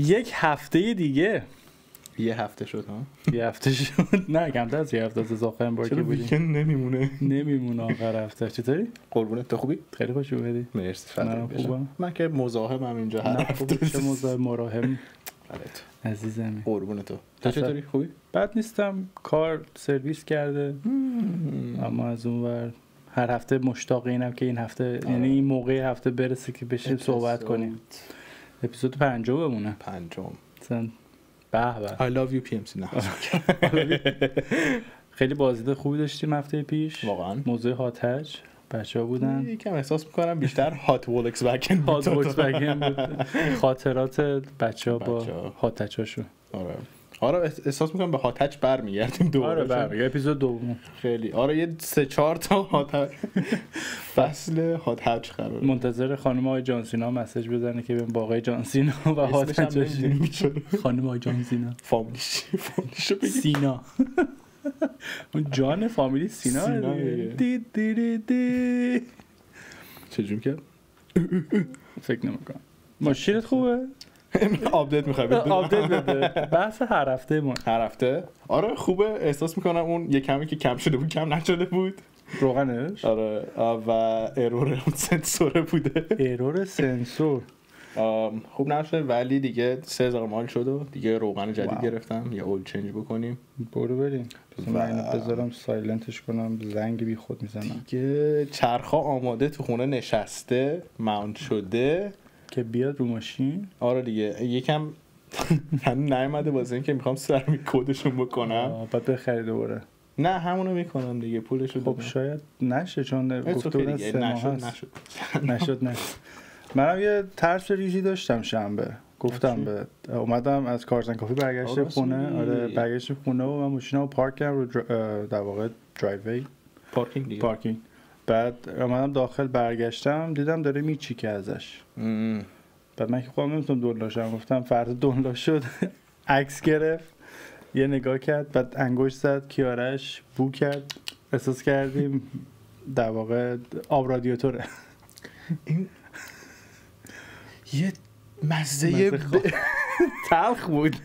یک هفته دیگه. یه هفته شد ها؟ یه هفته شد. نه کمتر از یه هفته از آخرین بار که چرا بودیم. ویکند نمیمونه آخر هفته. چطوری؟ قربونت، تو خوبی؟ خیلی خوش اومدی. مرسی فدات بشم. خوبم. من که مزاحمم اینجا هر هفته. چه مزاحم مراهم فدات. عزیزم. قربونت تو. تو چطوری؟ خوبی؟ بد نیستم. کار سرویس کرده. اما از اون ور هر هفته مشتاق اینم که این هفته یعنی این موقع هفته برسه که بشیم صحبت کنیم. اپیزود 50 بمونه. 50. مثلا به به. I love you PMC. نه. خیلی بازدید خوبی داشتیم هفته پیش. واقعا. موضوع هاتج بچه‌ها بودن. یکم احساس می‌کنم بیشتر هات وولکس بکن هات وولکس بکن بود. خاطرات بچه‌ها با هاتج‌هاشون. آره احساس می‌کنم به هاتج برمیگردیم دوباره. آره برمیگردیم اپیزود دوم. خیلی آره یه 3-4 تا هاتج فصل هاتج قراره. منتظر خانم آقای جانسینا مسیج بزنه که با آقای جانسینا و هاتجش خانم آقای جانسینا فامیلیشو بگی سینا. اون جان فامیلی سینا دی دی دی. چجوری کرد؟ فکر نمی‌کنم. ماشینت خوبه؟ آپدیت می‌خوای بدی؟ آپدیت بده. بحث هر هفته ما. هر هفته؟ آره خوبه. احساس می‌کنم اون یه کمی که کم شده بود کم نشده بود. روغنش؟ آره و ارور اون سنسوره بوده. ارور سنسور. خوب نشده ولی دیگه 3000 مایل شد و دیگه روغن جدید گرفتم یه اول چنج بکنیم. برو بریم. من اینو بذارم سایلنتش کنم زنگ بی خود میزنم. دیگه چرخا آماده تو خونه نشسته ماونت شده که بیاد رو ماشین. آره دیگه یکم هنوز نیومده واسه اینکه میخوام سرمی کدشون بکنم. بعد بخری دوباره. نه همونو میکنم دیگه پولشو خب شاید نشه چون گفته بودن 3 ماه هست. نشد. منم یه ترس ریزی داشتم شنبه گفتم به اومدم از کارزن کافی برگشتم خونه. آره برگشتم خونه و من ماشینمو پارک کردم رو در واقع درایوی پارکینگ. بعد اومدم داخل برگشتم دیدم داره میچیکه ازش. بعد من که خودم نمیتونم دنبالشم گفتم فردا دنبال شد. عکس گرفت یه نگاه کرد بعد انگشت زد کیارش بو کرد احساس کردیم در واقع آب رادیاتوره. این یه مزه تلخ بود.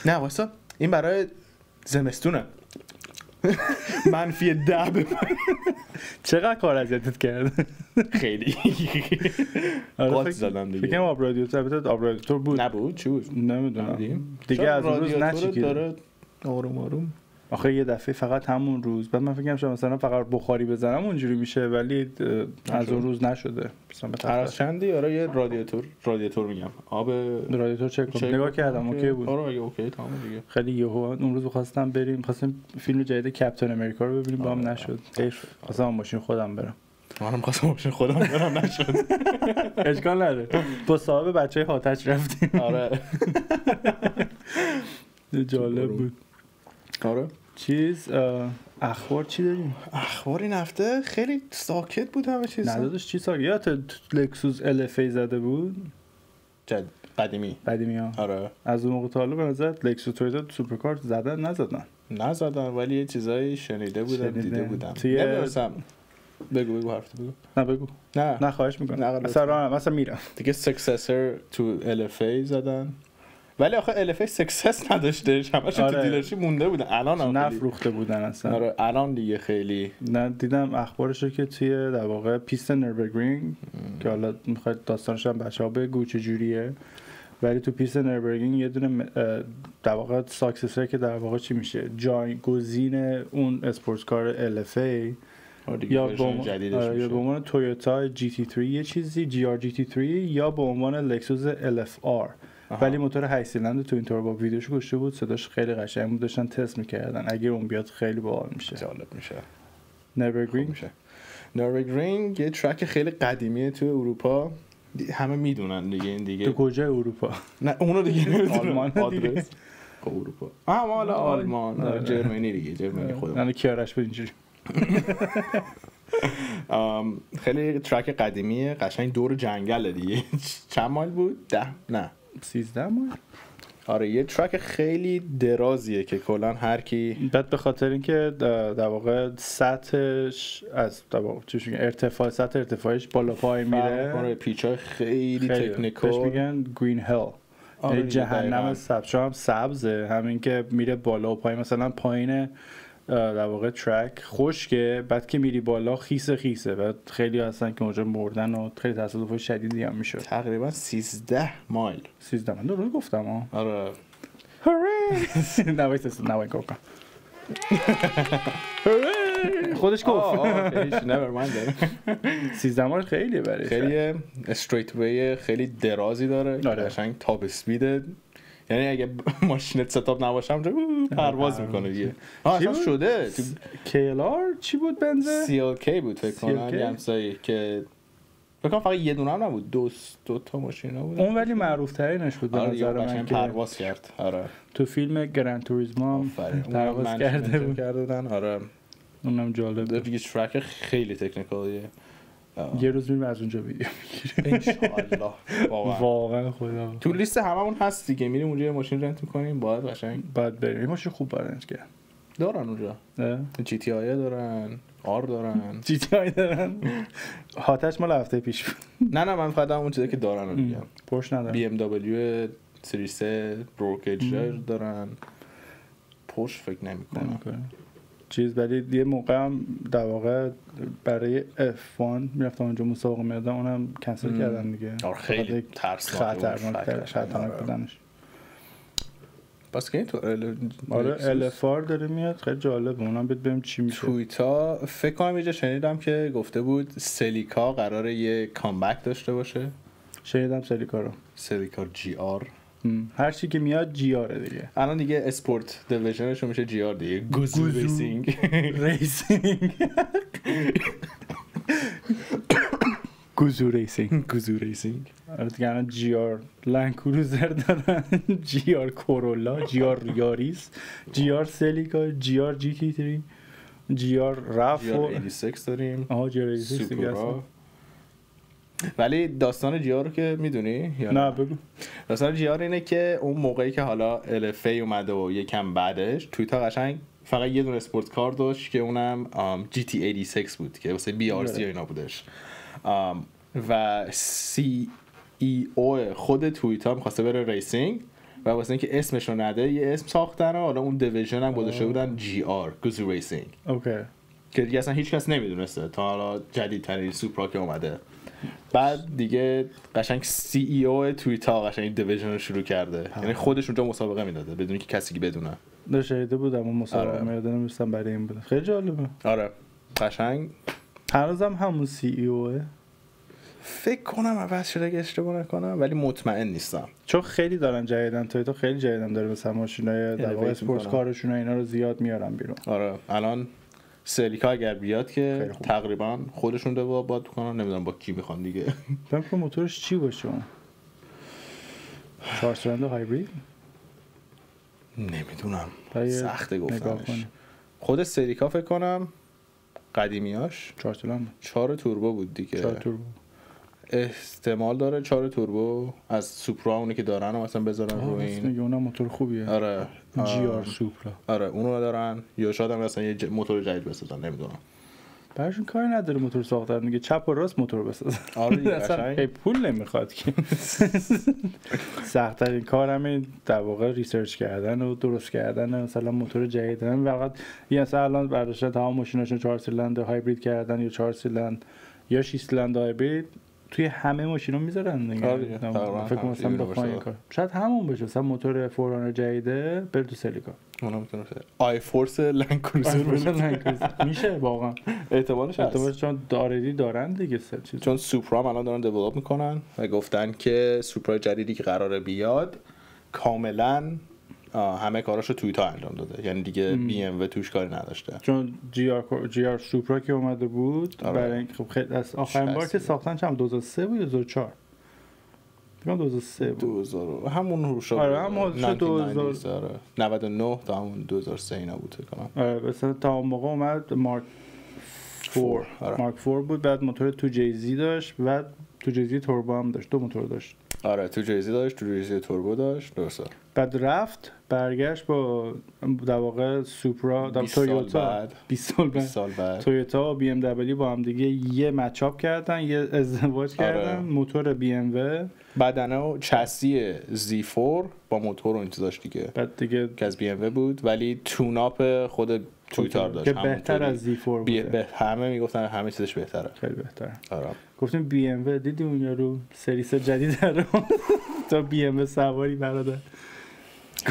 نه واسه این برای زمستونه. منفی 10 به من. چقدر کار اذیتت کرد؟ خیلی قاط زدم دیگه. فکر کنم آب رادیاتور بود. نبود چی بود؟ نمیدونم دیگه از اون روز نچیکید. داره آروم آخه یه دفعه فقط همون روز بعد من فکر کنم مثلا فقط بخاری بزنم اونجوری میشه ولی از اون روز نشده. هر از چندی آره یه رادیاتور میگم آب رادیاتور چک کنم. نگاه کردم اوکی بود. آره اوکی تمام دیگه. خیلی یهو اون روز خواستیم فیلم جدید کاپیتان امریکا رو ببینیم با هم نشد. حیف. خواستم ماشین خودم برم. منم خواستم ماشین خودم برم نشد. اشکال نداره. با صاحب بچه هاتج رفتیم. آره. جالب بود. آره. چیز اخبار چی داریم؟ اخبار این هفته خیلی ساکت بود همه چیز. ندادش چی ساکت؟ یا لکسوس LFA زده بود؟ قدیمی ها. آره. از اون موقع تا حالا به نظر لکسوس تویوتا سوپرکار نزدن ولی یه چیزایی شنیده بودم دیده بودم. نمی‌دونم. بگو حرف بگو. نه بگو. نه خواهش میکنم. مثلا میرم. دیگه سکسسور تو LFA زدن. ولی آخه LFA سکسس نداشته همش تو دیلرشی مونده بودن. الان هم نفروخته بودن اصلا. آره الان دیگه خیلی نه دیدم اخبارشو که توی در واقع پیست نوربرگرینگ که حالا میخواد داستانش هم بچه‌ها بگو چه جوریه ولی تو پیست نوربرگرینگ یه دونه در واقع ساکسسور که در واقع چی میشه جایگزین اون اسپورت کار LFA یا به عنوان تویوتا GT3 یه چیزی GR GT3 یا به عنوان لکسوس LFR ولی موتور 8 سیلندر تو این توربو ویدیوشو گوشته بود صداش خیلی قشنگ بود داشتن تست میکردن اگه اون بیاد خیلی باحال میشه جالب میشه. نوربرگرینگ یه ترک خیلی قدیمیه تو اروپا همه میدونن دیگه این دیگه تو کجای اروپا؟ نه اونو دیگه نمیدونن آلمان آدرس اروپا مال آلمان جرمنی دیگه جرمنی خودمون من کیارش بود اینجوری خیلی ترک قدیمیه قشنگ دور جنگله دیگه چند مایل بود 10 نه 13 مایل آره یه ترک خیلی درازیه که کلا هر کی بعد به خاطر اینکه در واقع سطحش از در واقع چیش میگن سطح ارتفاعش بالا پایین میره آره پیچای خیلی تکنیکال بهش میگن گرین هل جهنم سبز، چون هم سبزه، همین که میره بالا و پایین، مثلا پایین در واقع ترک خشکه، بعد که میری بالا خیسه بعد خیلی هستن که اونجا مردن و خیلی تصادف شدیدی هم میشه. تقریبا 13 مایل. 13 من درست گفتم ها؟ آره. هوری نوای کوکا خودش گفت never mind. 13 مایل خیلیه برای خیلی استریت وی خیلی درازی داره، قشنگ تاپ اسپیده، یعنی اگه ماشینت ستاپ نباشم پرواز میکنه دیگه. اصلا شده KLR چی بود بنزه؟ CLK بود فکر کنم، یه همسایی که فکر کنم فقط یه دونه هم نبود، دو تا ماشینا بود اون، ولی معروف ترینش بود به نظر من که پرواز کرد. آره تو فیلم گران توریسمو هم پرواز کردن. آره اونم جالب دیگه. ترک خیلی تکنیکالیه. یه روز میریم از اونجا ویدیو میگیریم انشالله. واقعا خدا تو لیست هممون هست دیگه، میریم اونجا ماشین رنت میکنیم، باید قشنگ بعد بریم. این ماشین خوب رنت کرد دارن اونجا، جی تی آی دارن، آر دارن، جی تی آی دارن. هاتش مال هفته پیش بود. نه من فقط اون چیزی که دارن رو میگم. پورش ندارن. بی ام دبلیو سری 3 بروکج دارن، پورش فکر نمیکنم چیز. ولی یه موقع هم در واقع برای F1 میرفتم اونجا مسابقه میدادم، اونم کنسل کردن دیگه. خیلی خطرناک بودنش. بس که تو آره LFR داره میاد، خیلی جالبه. اونم بریم چی میشه. تویتا فکر کنم یه جا شنیدم که گفته بود سلیکا قراره یه کامبک داشته باشه. شنیدم سلیکا رو، سلیکا جی آر، هر چی که میاد جی آره دیگه. الان دیگه اسپورت دیویژنش میشه جی آر دیگه، گوزو ریسینگ. گوزو ریسینگ. آره دیگه الان جی آر لند کروزر دارن، جی آر کورولا، جی آر یاریس، جی آر سلیکا، جی آر جی تی 3، جی آر رف، جی آر 86 داریم. جی آر 86 دیگه هستن. ولی داستان جی آر رو که میدونی یا نه؟ بگو. داستان جی آر اینه که اون موقعی که حالا LFA اومده و یکم بعدش تویتا قشنگ فقط یه دونه اسپورت کار داشت که اونم GT 86 بود که واسه BRC اینا بودش، و CEO خود تویتا می‌خواسته بره ریسینگ و واسه اینکه اسمش رو نده یه اسم ساختن و حالا اون دیویژن هم گذاشته بودن GR گوزو ریسینگ. اوکی. که دیگه اصلا هیچ کس نمیدونسته تا حالا جدیدترین سوپرا که اومده. بعد دیگه قشنگ CEO تویتا قشنگ دیویژن رو شروع کرده، یعنی خودش اونجا مسابقه میداده بدون که کسی بدونه. شهیده بودم اون مسابقه میادن میستم برای این بود. خیلی جالبه. آره قشنگ هنوزم همون CEO فکر کنم عوض شده اگه اشتباه نکنم، ولی مطمئن نیستم چون خیلی دارن جدیدن تویتا خیلی جدیدن داره مثلا ماشینای در واقع اسپورت کارشون و اینا رو زیاد میارن بیرون. آره الان سلیکا اگر بیاد که تقریبا خودشون دو باد کنن، نمیدونم با کی میخوان دیگه. فکر کنم موتورش چی باشه اون 4 سیلندر هایبرید؟ نمیدونم، سخته گفتنش. خود سلیکا فکر کنم قدیمیاش 4 سیلندر 4 توربو بود دیگه. 4 توربو احتمال داره 4 توربو از سوپرا اونی که دارن مثلا بذارن رو این. اونم موتور خوبیه. آره جی آر سوپرا. آره اونو دارن، یا شاید هم مثلا یه موتور جدید بسازن، نمیدونم. براشون کاری نداره موتور ساختن دیگه، چپ و راست موتور بسازن. آره دیگه اصلا پول نمیخواد که. سخت ترین کار همین در واقع ریسرچ کردن و درست کردن مثلا موتور جدید. همین فقط یه مثلا الان برداشتن تمام ماشیناشون 4 سیلندر هایبرید کردن یا 4 سیلندر یا 6 سیلندر هایبرید توی همه ماشینا میذارن دیگه. فکر کنم مثلا بخوام این کار شاید همون بشه، مثلا موتور فورانر جدیده بر تو سلیکا اونم میتونه آی فورس لند کروزر میشه واقعا. احتمالش هست چون داردی دارن دیگه چیز. چون سوپرا الان دارن دیولپ میکنن و گفتن که سوپرا جدیدی که قراره بیاد کاملا همه کاراشو تویتا انجام داده، یعنی دیگه بی ام و توش کاری نداشته. چون جی آر سوپرا که اومده بود برای اینکه خب خیلی از آخرین بار که ساختن چند 2003 بود یا 2004 فکر کنم 2003 بود. 2000 همون روشا. آره همون 99 تا همون 2003 اینا بود فکر کنم. آره مثلا تا اون موقع اومد مارک 4 بود، بعد موتور تو جی زی داشت، بعد تو جزیره توربو هم داشت، 2 موتور داشت. آره تو جزیره داشت، تو جزیره توربو داشت. درسته. بعد رفت برگشت با در واقع سوپرا تویوتا 20 سال بعد تویوتا و بی ام دبلیو با هم دیگه یه مچاپ کردن، یه ازدواج کردن. موتور بی ام و بعدن چسی زی 4 با موتور و این چیزاش دیگه، بعد دیگه که از بی ام و بود ولی تون اپ خود تویوتا داشت که بهتر از زی 4 بود. همه میگفتن همه چیزش بهتره، خیلی بهتره. آره گفتیم بی ام و دیدی اون یارو سریس جدید داره تا بی ام و سواری برادر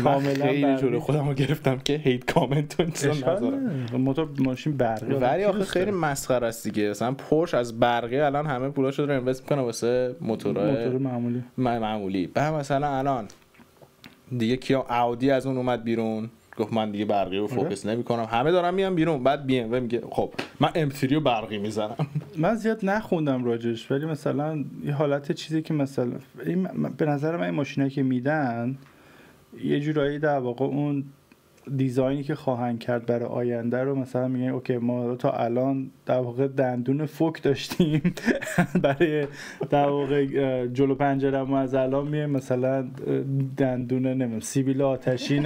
کاملا خیلی جلو خودم رو گرفتم که هیت کامنت و انتظار نذارم. موتور ماشین برقی ولی آخه خیلی مسخره است دیگه. مثلا پورش از برقی الان همه پولاشو داره اینوست میکنه واسه موتور معمولی. بعد مثلا الان دیگه کیا اودی از اون اومد بیرون گفت من دیگه برقی رو فوکس نمی‌کنم، همه دارن میان بیرون. بعد بی ام و میگه خب من M3 رو برقی میزنم. من زیاد نخوندم راجش ولی مثلا یه حالت چیزی که مثلا به نظر من این ماشینایی که میدن یه جورایی در واقع اون دیزاینی که خواهند کرد برای آینده رو مثلا میگن اوکی ما تا الان در واقع دندون فوک داشتیم برای در واقع جلو پنجره‌مون، از الان میایم مثلا دندون نمیدونم سیبیل آتشین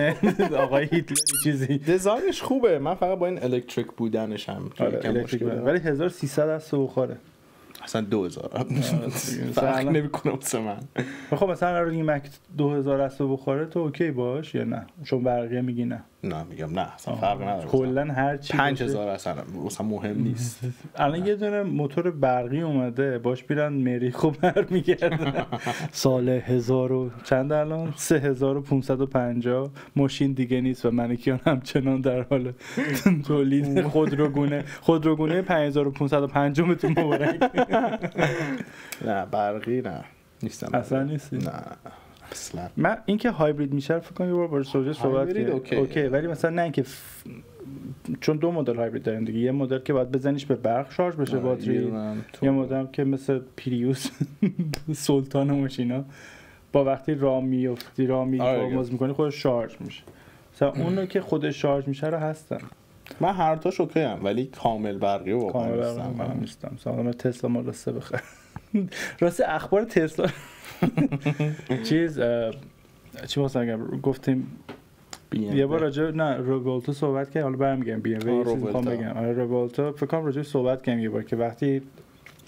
آقای هیتلر چیزی. دیزاینش خوبه، من فقط با این الکتریک بودنش هم یکم مشکل دارم. ولی 1300 دست بخوره اصلا 2000 فرق نمیکنه واسه من. خب مثلا اگه مک 2000 دست بخوره تو اوکی باش یا نه؟ چون بقیه میگی نه. نه میگم نه اصلا فرق نداره. کلا هر چی 5000 اصلا مهم نیست. الان یه دونه موتور برقی اومده باش میرن مریخو برمیگردن سال 1000 و چند الان 3550 ماشین دیگه نیست و منیکیان همچنان در حال تولید خودروگونه 5550 متر مبارک. نه برقی نه نیستم اصلا نیستی. نه اصلا. من اینکه هایبرید میشه فکر کنم یه بار با صحبت اوکی ولی مثلا نه اینکه چون 2 مدل هایبرید داریم دیگه، یه مدل که باید بزنیش به برق شارژ بشه باتری، یه مدل که مثل پریوس سلطان ماشینا با وقتی راه میفتی ترمز میکنی خودش شارژ میشه. مثلا اونو که خودش شارژ میشه رو هستم. من هر تاش اوکی ام ولی کامل برقی رو واقعا نیستم. مثلا تسلا مدل 3 بخره. راستی اخبار تسلا چی واسه گفتیم یه بار راجع روولتو صحبت کردیم، حالا برمیگردم بی ام و میخوام بگم. آره روولتو فکر کنم راجع صحبت کردیم یه بار که وقتی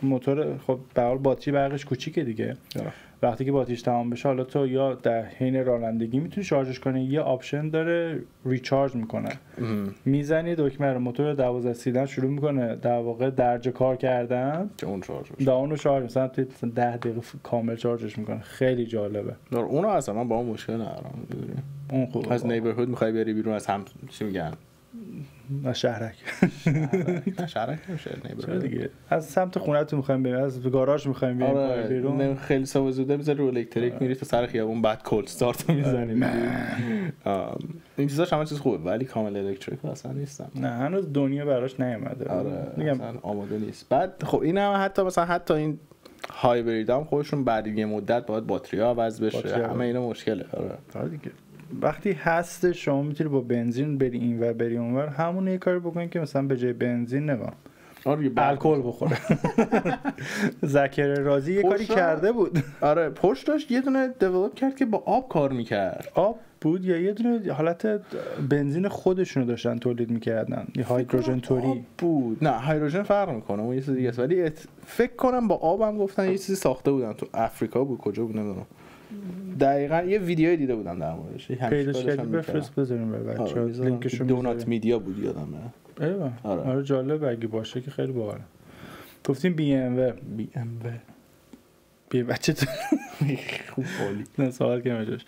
موتور خب به حال باتری برقش کوچیکه دیگه، وقتی که باتریش تمام بشه حالا تو یا در حین رانندگی میتونی شارژش کنی، یه آپشن داره ریچارج میکنه. میزنی دکمه رو، موتور 12 سیلندر شروع میکنه در واقع درجه کار کردن که اون شارژ میشه. اونو شارژ مثلا تو 10 دقیقه کامل شارژش میکنه. خیلی جالبه. اونو اصلا با اون مشکل ندارم. اون خوب از نیبرهود میخوای بری بیرون از هم چی میگن شهرک نمیشه نیبرهود دیگه، از سمت خونه‌تون میخوایم بریم، از گاراژ میخوایم بریم بیرون، خیلی صبح زوده میذاری رو الکتریک میری تو سر خیابون بعد کولد استارت میزنی. این چیزاش همه چیز خوبه ولی کامل الکتریک اصلا نیستم. نه هنوز دنیا براش نیومده. میگم اصلا آماده نیست. بعد خب این هم حتی این هایبرید هم خودشون بعد یه مدت باید باتری ها عوض بشه، همه اینا مشکله. آره دیگه وقتی هست شما میتونی با بنزین بری این و بری اونور، همون یه کاری بکنین که مثلا به جای بنزین الکل بخوره. ذکر رازی یه کاری کرده بود. آره پشت داشت یه دونه دیولپ کرد که با آب کار میکرد. آب بود یا یه دونه حالت بنزین خودشونو داشتن تولید میکردن، یه هیدروژن توری بود. نه هیدروژن فرق میکنه اون یه چیز دیگه است، ولی فکر کنم با آبم گفتن یه چیزی ساخته بودن تو آفریقا بود کجا بود نمیدونم دقیقاً. یه ویدیویی دیده بودم در موردش، پیداش کردم بفرست بذاریم برای بچه‌ها لینکشو دونات میدیا بود یادمه. آره جالب اگه باشه که خیلی باحال. گفتیم بی ام و بچه تو خوب عالی. نه سوال کنم ازش.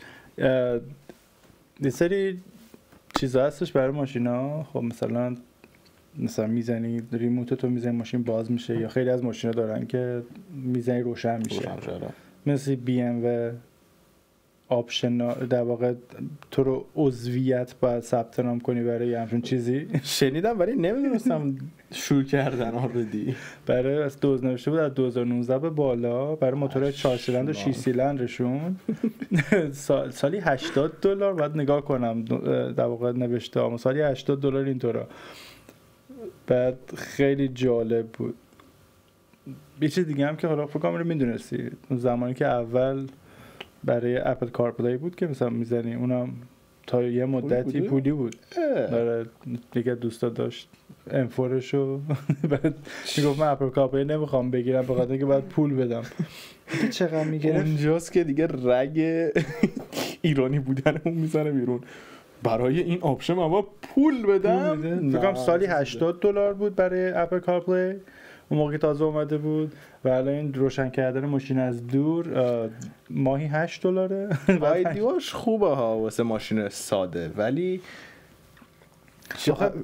یه سری چیزا هستش برای ماشینا، خب مثلا میزنی ریموت تو میزنی ماشین باز میشه، یا خیلی از ماشینا دارن که میزنی روشن میشه. مثل بی ام و آپشن در واقع تو رو عضویت باید ثبت نام کنی برای همچون چیزی. شنیدم ولی نمیدونستم شروع کردن آردی. برای از دوز نوشته بود از 2019 به بالا برای موتور 4 سیلندر و 6 سیلندرشون سالی $80 باید نگاه کنم در واقع نوشته اما سالی $80 اینطورا. بعد خیلی جالب بود. یه چیز دیگه هم که حالا فکر کنم میدونستی اون زمانی که اول برای اپل کارپلی بود که مثلا میزنی اونم تا یه مدتی پولی بود. برای دیگه دوستا داشت انفورشو بعد میگفت من اپل کارپلی نمیخوام بگیرم به خاطر اینکه باید پول بدم. چقدر میگرفت اونجاست که دیگه رگ ایرانی بودنمون میزنه بیرون. برای این آپشن ما پول بدم. فکر کنم سالی $80 بود برای اپل کارپلی اون موقع تازه اومده بود و الان این روشن کردن ماشین از دور ماهی $8. ایدیاش خوبه ها واسه ماشین ساده، ولی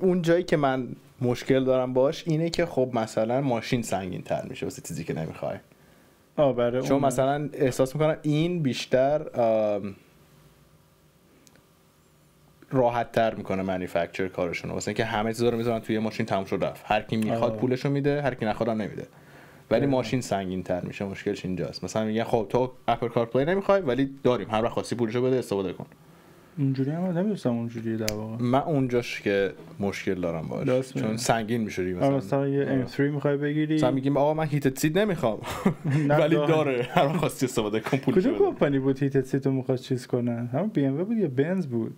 اون جایی که من مشکل دارم باش اینه که خب مثلا ماشین سنگین تر میشه واسه چیزی که نمیخوای. چون مثلا احساس میکنم این بیشتر راحت تر میکنه مانیفکتچر کارشون، واسه اینکه همه چیزا رو میذارن توی ماشین تموم شد رفت، هر کی میخواد پولشو میده، هر کی نخواد نمیده. ولی ماشین سنگین تر میشه. مشکلش اینجاست. مثلا میگن خب تو اپل کارپلی نمیخوای ولی داریم، هر وقت خواستی پولشو بده استفاده کن. اونجوری هم نمی‌دونم اونجوریه در واقع. من اونجاش که مشکل دارم باش چون سنگین میشوری. مثلا یه M3 میخوای بگیری مثلا میگیم آقا من هیتد سیت نمیخوام ولی داره، هر وقت خواستی استفاده کن پولشو بده. کدوم کمپانی بود هیتد سیتو می‌خواست چیز کنه؟ همون BMW بود یا بنز بود؟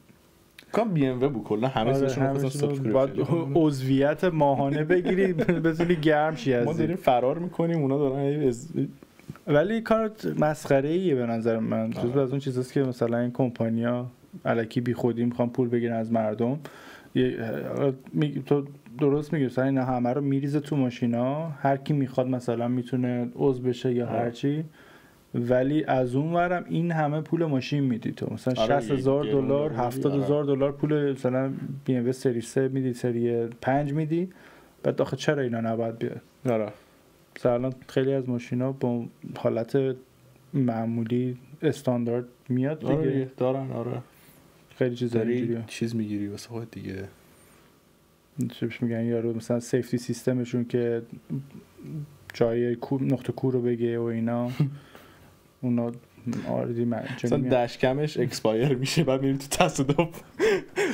کام بی ام و بود کلا همه چیزشون رو سابسکرایب عضویت ماهانه بگیری بتونی گرم شی. از ما داریم فرار میکنیم اونا دارن ولی کار مسخره ایه به نظر من. جزو از اون چیزاست که مثلا این کمپانی‌ها الکی بی خودی میخوان پول بگیرن از مردم. تو درست میگی مثلا اینا همه رو میریزه تو ماشینا، هر کی میخواد مثلا میتونه عضو بشه یا هر چی، ولی از اون ورم این همه پول ماشین میدی تو. مثلا $60,000 $70,000 پول مثلا BMW سری 3 میدی، سری 5 میدی، بعد آخه چرا اینا نباید بیاد؟ آره مثلا خیلی از ماشینا با حالت معمولی استاندارد میاد دیگه دارن. آره خیلی چیزا اینجوریه. چیز میگیری واسه خودت دیگه. چیش میگن یارو مثلا سیفتی سیستمشون که جای نقطه کو رو بگه و اینا اونا آردی مثلا دشکمش اکسپایر میشه بعد میری تو تصادف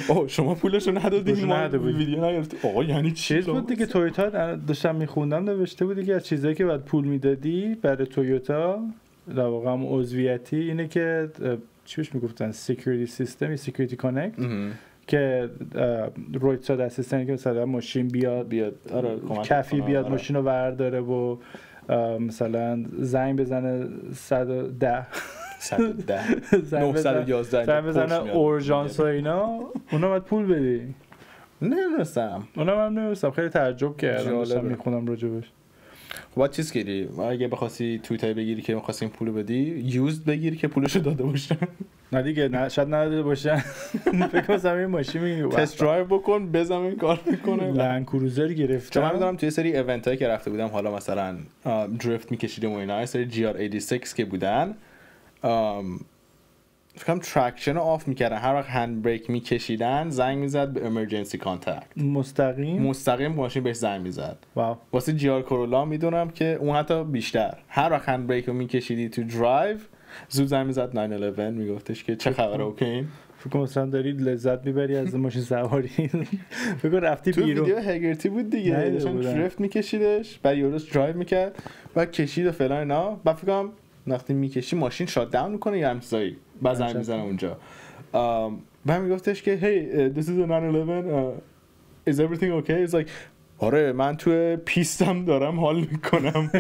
اوه شما پولشو ندادین ما ویدیو نگرفتی. آقا یعنی چیز بود دیگه. تویوتا داشتم میخوندم نوشته بود دیگه از چیزایی که بعد پول میدادی برای تویوتا در واقع هم عضویتی اینه که چی بهش میگفتن سکیوریتی سیستم، سکیوریتی کانکت که رویدساید اسیستنت که مثلا ماشین بیاد آره کفی بیاد ماشین رو برداره و مثلا زنگ بزنه 110 911 بزنه اورژانس و اینا، اونا باید پول بدی. نمی‌دونستم خیلی تعجب کردم داشتم میخونم راجبش. خب چیز کردی اگه بخواستی توییتای بگیری که می‌خواستی پول بدی یوزد بگیری که پولشو داده باشن. نه دیگه شاید نداده باشن. فکر کنم زمین ماشین میگیری تست درایو بکن بزنین کار میکنه. لند کروزر گرفتم. من میدونم توی سری ایونتایی که رفته بودم حالا مثلا درفت میکشیدیم و اینا، سری GR86 که بودن فکرم تراکشن رو آف میکردن، هر وقت هند بریک میکشیدن زنگ میزد به امرجنسی کانتکت مستقیم ماشین بهش زنگ میزد. واسه جی آر کورولا میدونم که اون حتی بیشتر، هر وقت هند بریک رو میکشیدی تو درایو زود زنگ میزد 911 میگفتش که چه خبره اوکی. فکر مثلا داری لذت میبری از ماشین سواری. فکر رفتی بیرون. تو ویدیو هگرتی بود دیگه داشتن درفت میکشیدش بعد یورش درایو میکرد بعد کشید و فلان اینا، بعد فکر کنم وقتی میکشی ماشین شات داون میکنه یا همچین بعد زنگ میزنه اونجا. بعد میگفتش که hey this is a 911 is everything okay? It's like آره من تو پیستم دارم حال میکنم.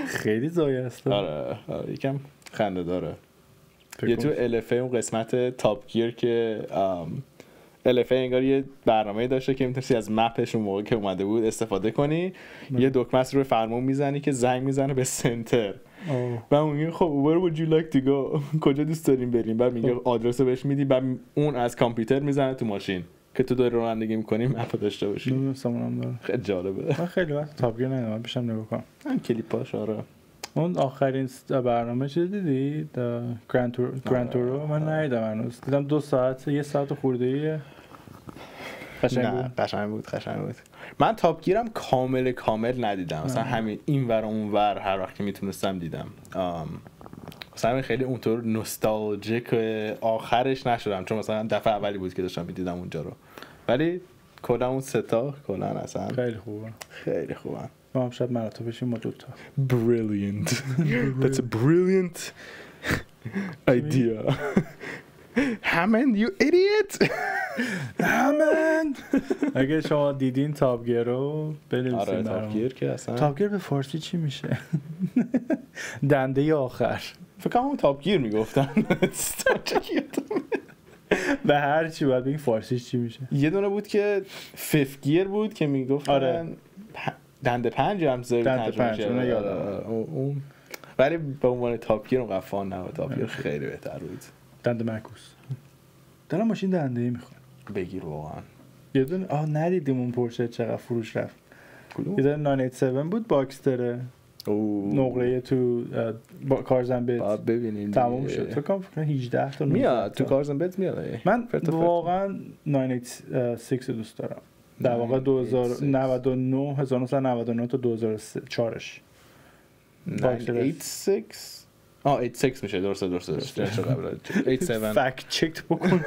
خیلی زایه است. آره یکم خنده داره. یه تو LFA اون قسمت تاپ گیر که LFA انگار یه برنامه‌ای داشته که میتونستی از مپش اون موقع که اومده بود استفاده کنی. یه دکمه رو فرمون میزنی که زنگ میزنه به سنتر. بعد اون میگه خب where would you like to go؟ کجا دوست داریم بریم؟ بعد میگه آدرس رو بهش میدی، بعد اون از کامپیوتر میزنه تو ماشین که تو داری رانندگی می‌کنی مپ داشته باشی. نمی‌دونم داره. خیلی جالبه. من خیلی وقت تاپ گیر ندیدم، پیشم نگاه کنم. من کلیپاش آره. اون آخرین برنامه چیز دیدی؟ گراند تورو من ندیدم هنوز. دیدم 2 ساعت، 1 ساعت خورده قشنگ بود. من تاپ گیرم کامل ندیدم. مثلا همین این ور اون ور هر وقت که میتونستم دیدم. مثلا خیلی اونطور نوستالژیک آخرش نشدم چون مثلا دفعه اولی بود که داشتم میدیدم اونجا رو، ولی کلا اون سه تا کلا اصلا خیلی خوبه، خیلی خوبه. ما هم شاید مراتب بشیم ما دوتا. Brilliant. That's a brilliant idea. Hammond, you idiot. Hammond. اگه شما دیدین تاپ گیر رو بنویسین. آره تاپ گیر که اصلا تاپ گیر به فارسی چی میشه؟ دنده آخر. فکر کنم تاپ گیر میگفتن. به هر چی باید بگیم فارسیش چی میشه؟ یه دونه بود که فیف گیر بود که میگفتن آره. دنده 5 هم زیر ترجمه شده. اون یادم اون ولی به عنوان تاپ گیر اونقدر فان نبود. تاپ گیر خیلی بهتر بود. دنده معکوس. دارم ماشین دنده ای میخوام بگیر واقعا. یه دونه ندیدیم اون پورشه چقدر فروش رفت. کدوم؟ یه دونه 987 بود باکستره. نقره تو کارزن بیت ببینین تموم شد. فکر کنم 18 تا میاد تو کارزن بیت میاد. من واقعا 986 رو دوست دارم. در واقع 2099 1999 تا 2004ش 986 86 میشه. درسته چه قبل 87 فکت چک بکن.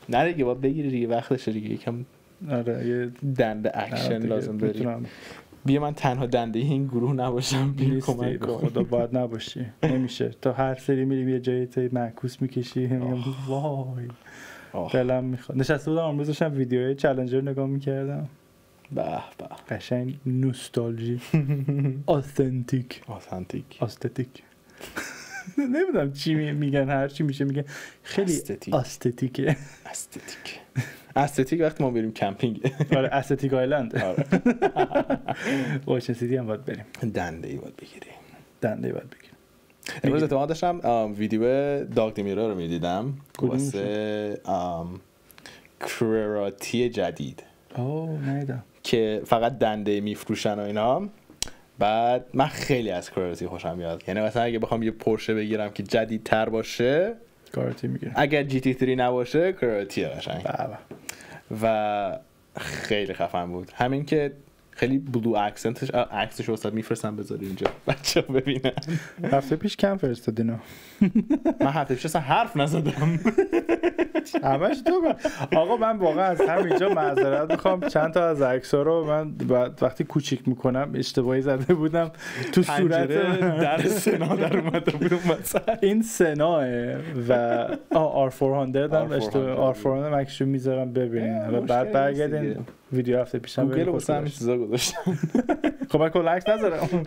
نه دیگه باید بگیری دیگه وقتشه دیگه. یکم آره یه دنده اکشن لازم داری. بیا من تنها دنده این گروه نباشم. بیا کمک کن. خدا باید نباشی. نمیشه تا هر سری میریم یه جایی تا معکوس میکشی. میگم وای دلم میخواد. نشسته بودم امروز داشتم ویدیوهای چالنجر نگاه میکردم. به به قشنگ نوستالژی. آثنتیک نمیدونم چی میگن، هر چی میشه میگن خیلی استتیکه. استتیک وقتی ما بریم کمپینگ. آره استتیک آیلند. آره اوشن سیتی هم باید بریم. دنده ای باید بگیریم. امروز اتفاقا داشتم ویدیو داگ دیمیرا رو میدیدم واسه کراتی جدید. نیدم که فقط دنده میفروشن و اینا. بعد من خیلی از کراتی خوشم میاد. یعنی مثلا اگه بخوام یه پورشه بگیرم که جدیدتر باشه کراتی میگیرم. اگر جی تی 3 نباشه کراتیه قشنگ. و خیلی خفن بود. همین که خیلی بلو اکسنتش عکسش واسه میفرستم بذاری اینجا بچه‌ها ببینن. هفته پیش کم فرستادینا. من هفته پیش اصلا حرف نزدم. همش تو کن. آقا من واقعا از همینجا معذرت میخوام. چند تا از عکس‌ها رو من وقتی کوچیک میکنم اشتباهی زده بودم تو صورت در سنا در اومده بودم مثلا. این سناه و R400 هم اشتباه. R400 عکسشو میذارم ببینین. حالا بعد برگردین ویدیو هفته پیشم گوگل واسه همین چیزا گذاشتم. خب من کلا عکس نذارم.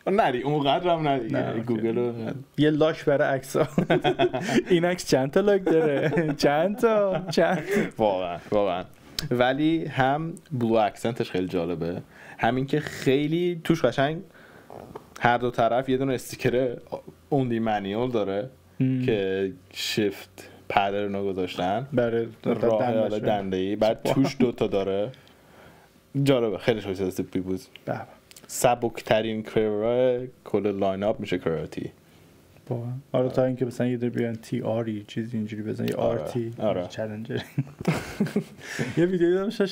نری اونقدرم ندی. گوگل رو یه لاک برای عکس‌ها. این عکس چند تا لاک داره؟ چند واقعا. ولی هم بلو اکسنتش خیلی جالبه. همین که خیلی توش قشنگ هر دو طرف یه دونه استیکر اوندی مانیول داره که شیفت پدرن رو گذاشتن برای راه دنده‌ای. بعد توش دوتا داره. جالبه. خیلی خوش استیپی بود. سبکترین کرورای کل لاین اپ میشه کراتی. آره تا اینکه مثلا یه در بیان تی آری چیزی اینجوری بزن یه آر تی چالنجر. یه ویدیو داشتم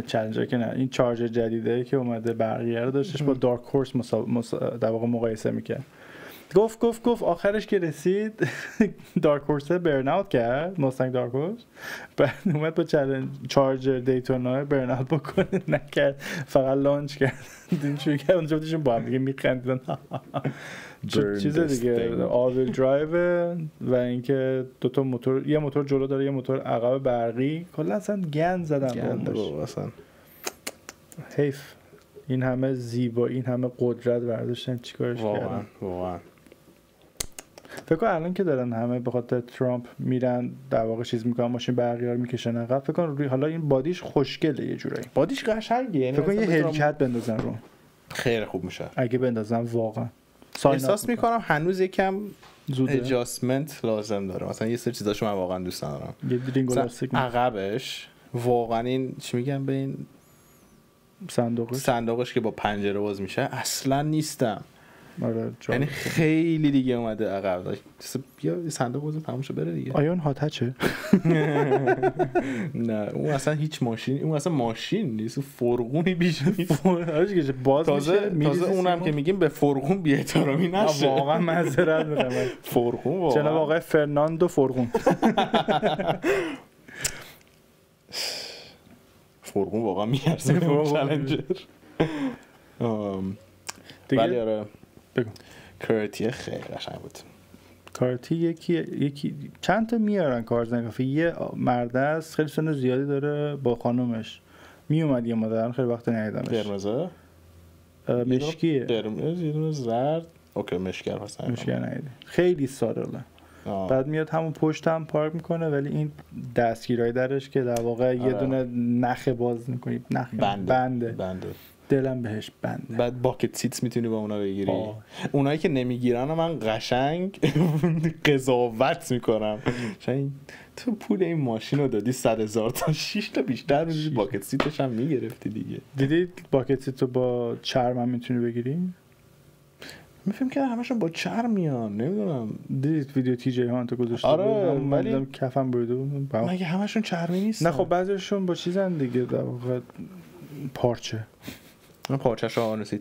چالنجر که نه این چارجر جدیده که اومده برقیه رو داشتش با دارک هورس در واقع مقایسه میکرد. گفت آخرش که رسید دارک هورس برن اوت کرد. مستنگ دارک هورس بعد اومد با چارجر دیتونا برن اوت بکنه نکرد. فقط لانچ کرد. این شروع کرد اونجا بودشون با هم دیگه میخندیدن. چیز دیگه آویل درایو و اینکه دوتا موتور، یه موتور جلو داره یه موتور عقب برقی. کلا اصلا گند زدن اصلا. حیف این همه زیبا این همه قدرت برداشتن چیکارش کردن واقعا. فکر کنم الان که دارن همه به خاطر ترامپ میرن در واقع چیز میکنن ماشین برقی رو میکشن عقب. فکر کنم حالا این بادیش خوشگله یه جورایی. بادیش قشنگه. فکر کنم یه هلیکت بندازن رو خیلی خوب میشه اگه بندازن. واقعا احساس میکنم هنوز یکم ادجاستمنت لازم داره. مثلا یه سری چیزاشو من واقعا دوست ندارم. یه رینگ لاستیک عقبش واقعا این چی میگن به این صندوقش که با پنجره باز میشه اصلا نیستم. آره یعنی خیلی دیگه اومده عقب. بیا صندوق بزن تموم شه بره دیگه. آیا اون هاتچه؟ نه اون اصلا هیچ ماشین، اون اصلا ماشین نیست، فرقونی بیش نیست. باز تازه اونم که میگیم به فرقون بی احترامی نشه. واقعا معذرت میخوام. فرقون واقعا. جناب آقای فرناندو فرقون. فرقون واقعا میارزه چالنجر ولی آره بگو. کارتی خیلی قشنگ بود. کارتی یکی چند تا میارن کارزنگافی. یه مرد است خیلی سن زیادی داره با خانومش میومد یه مدت، خیلی وقت ندیدمش. قرمزه مشکیه، قرمز یه دونه زرد. اوکی مشکر هستن. مشکر ندیدم، خیلی ساده. بعد میاد همون پشت هم پارک میکنه، ولی این دستگیرای درش که در واقع یه دونه نخ باز میکنی، نخ بنده. دلم بهش بنده. بعد باکت سیتس میتونی با اونا بگیری. اونایی که نمیگیرن من قشنگ قضاوت میکنم. تو پول این ماشین رو دادی 100,000 تا 6 تا بیشتر میدی باکت سیتش هم میگرفتی دیگه. دیدی باکت سیت رو با چرم هم میتونی بگیری؟ میفهم که همشون با چرم میان، نمیدونم. دیدید ویدیو تی جی هانت گذاشته؟ آره ولی کفم بریده بود. مگه همشون چرمی نیستن؟ نه خب بعضیشون با چیزن دیگه، در واقع پارچه. من پارچه‌شو آنسی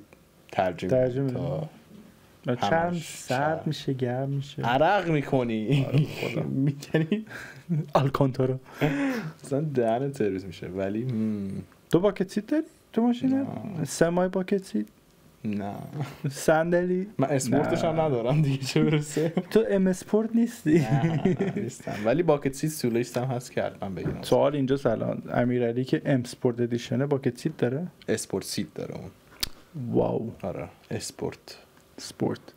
ترجمه تا چرم سرد میشه، گرم میشه، عرق میکنی. میکنی آلکانتارا مثلا دهنت سرویس میشه. ولی تو باکت سیت داری تو ماشینت؟ سمای باکت سیت؟ نه. صندلی؟ من اسپورتش هم ندارم دیگه، چه برسه. تو ام اسپورت نیستی؟ نه نیستم، ولی باکت سیت سولش هم هست که حتما بگیرم. سوال اینجا الان امیرعلی که ام اسپورت ادیشنه باکت سیت داره؟ اسپورت سیت داره اون. واو. آره اسپورت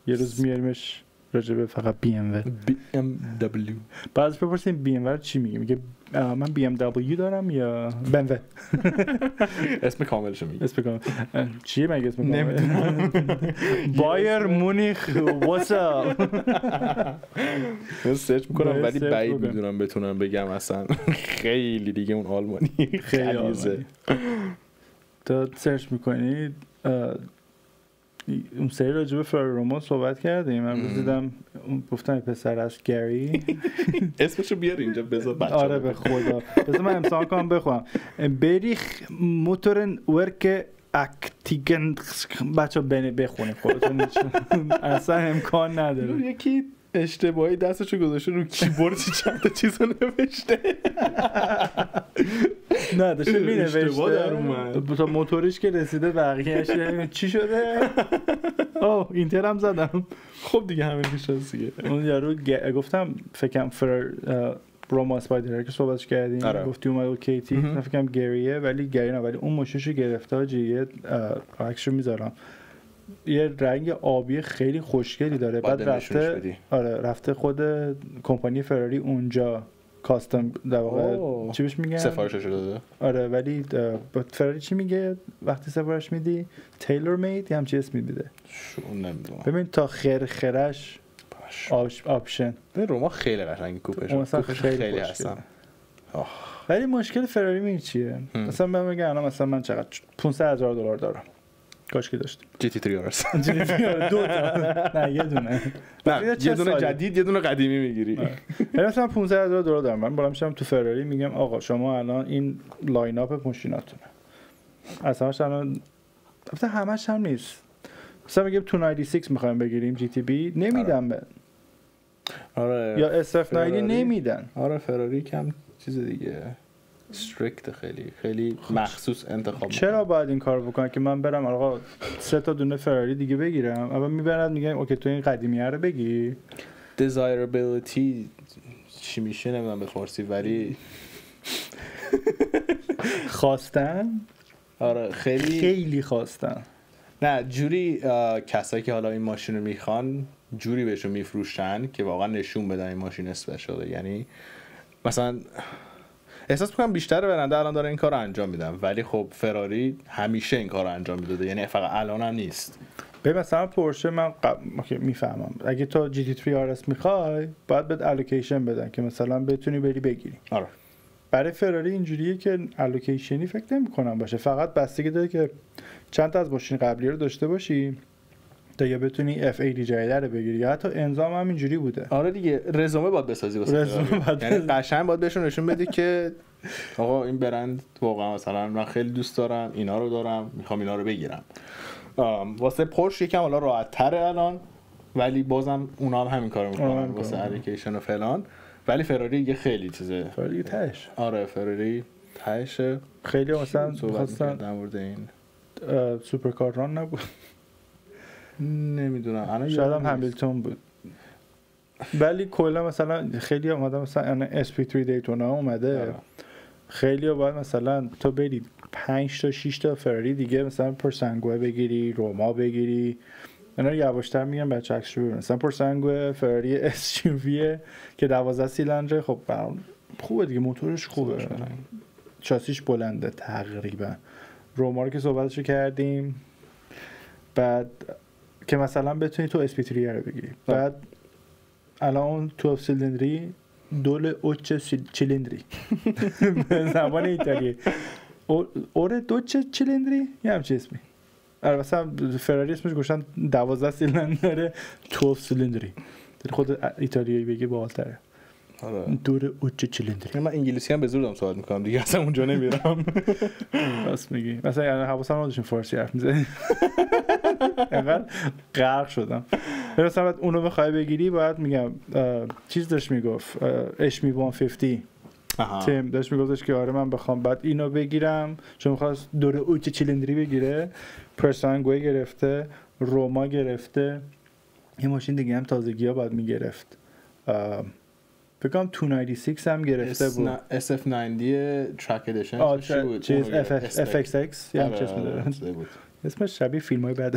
یه روز میاریمش راجبه فقط بی ام دبلیو. بعضی بپرسیم بی ام چی میگه؟ میگه من بی ام دبلیو دارم یا BMW. اسم کاملشو میگه. اسم کامل چیه مگه اسم کامل؟ نمیدونم. بایر مونیخ واتساپ. من سرچ میکنم ولی بعید میدونم بتونم بگم اصلا. خیلی دیگه اون آلمانی خیلیزه. تو سرچ میکنی اون سری راجع به فراری رومو صحبت کردیم. من دیدم گفتم پسر است گری. اسمشو بیار اینجا بذار بچه‌ها. آره به خدا بذار من امسال کنم بخونم. بریخ موتورن ورک اکتیگن. بچه‌ها بخونید خودتون، اصلا امکان نداره. یکی اشتباهی دستشو گذاشته رو کیبورد چند تا چیزو نوشته. نه داشته می نوشته تا موتورش که رسیده بقیه‌اش چی شده؟ اوه اینتر هم زدم. خب دیگه همین میشه دیگه. اون یارو گفتم فکرم روما اسپایدر که صحبتش کردیم، گفتی اومد کیتی، فکرم گریه ولی گری نه، ولی اون مشوشو گرفته حاجی. عکسشو میذارم. یه رنگ آبی خیلی خوشگلی داره. بعد رفته خود کمپانی فراری اونجا کاستم در واقع چی بهش میگن؟ سفارشش داده. آره ولی فراری چی میگه وقتی سفارش میدی؟ تیلور مید هم چی اسم میده؟ نمیدونم. ببین تا خرخرش آپشن. به روما خیلی قشنگ کوپش خیلی هستن. ولی مشکل فراری می چیه؟ مثلا من میگم مثلا من چقدر $500,000 دارم. کاش که داشتیم GT3 RS. دو تا نه یه دونه. یه دونه جدید یه دونه قدیمی میگیری. مثلا $500,000 دارم. من بالا میشم تو فراری میگم آقا شما الان این لاین اپ ماشیناتونه. اصلا الان همش هم نیست. مثلا میگم 296 میخوایم بگیریم GTB نمیدن به. آره. یا SF90 نمیدن. آره فراری کم چیز دیگه. استریکت خیلی مخصوص انتخاب. چرا باید این کارو بکنن که من برم آقا 3 تا دونه فراری دیگه بگیرم؟ اول میبرن میگن اوکی تو این قدیمیه رو بگی. desirability چی میشه نمیدونم به فارسی ولی خواستن. آره خیلی خواستن. نه جوری کسایی که حالا این ماشین رو میخوان جوری بهشون میفروشن که واقعا نشون بدن این ماشین اسپشیاله. یعنی مثلا احساس میکنم بیشتر برنده الان داره این کار رو انجام میدن، ولی خب فراری همیشه این کار رو انجام میداده، یعنی فقط الان هم نیست. به مثلا پورشه من میفهمم اگه تو GT3 RS میخوای باید بهت الوکیشن بدن که مثلا بتونی بری بگیری. آره. برای فراری اینجوریه که الوکیشنی فکر نمی‌کنم باشه، فقط بستگی داره که چند تا از ماشین قبلی رو داشته باشی تا یا بتونی F80 جدید رو بگیری، یا حتی انظام هم اینجوری بوده. آره دیگه رزومه باید بسازی واسه یعنی قشنگ باید بهشون نشون بدی که آقا این برند واقعا مثلا من خیلی دوست دارم اینا رو دارم میخوام اینا رو بگیرم. واسه پورش یکم حالا راحت تره الان، ولی بازم اونا هم همین کارو میکنن واسه اپلیکیشن و فلان. ولی فراری دیگه خیلی چیزه. فراری تاش. آره فراری تهش خیلی مثلا خواستن در مورد این سوپرکار ران نبود، نمیدونم شاید هم همیلتون بود، ولی کلا مثلا خیلی اومده مثلا SP3 دیتونا اومده، خیلی باید مثلا تو برید 5 تا 6 تا فراری دیگه مثلا پرسنگوه بگیری، روما بگیری، اینا یواشتر میگم بچه عکسش رو ببینن. مثلا پرسنگوه فراری SUV که 12 سیلندره، خب خوبه دیگه، موتورش خوبه، شاسیش بلنده تقریبا. روما رو که صحبتشو کردیم، بعد که مثلا بتونی تو SP3 رو بگیری، بعد الان 12 سیلندری دول 8 چیلندری به زبان ایتالیایی اوره 12 چیلندری یه همچه اسمی. مثلا فراری اسمش گوشن 12 سیلندره 12 سیلندری، خود ایتالیایی بگی باحال‌تره. دور 8 چیلندری. من انگلیسی هم به زور دارم صحبت میکنم دیگه، اصلا اونجا نمیرم. راست میگی، مثلا یعنی حواسم نبودش فارسی حرف میزنی. انقدر غرق شدم. مثلا اونو بخوای بگیری باید میگم چیز داشت میگفت اشمی 150 تیم داشت میگفتش که آره من بخوام بعد اینو بگیرم، چون میخواست دور اوچ چیلندری بگیره، پرسانگوی گرفته، روما گرفته، یه ماشین دیگه هم تازگی‌ها باید میگرفت، فکر کنم 296 هم گرفته بود، SF90 ترک ادیشن چیز FXX یا هم چیز می‌داره، اسمش شبیه فیلم‌های بعد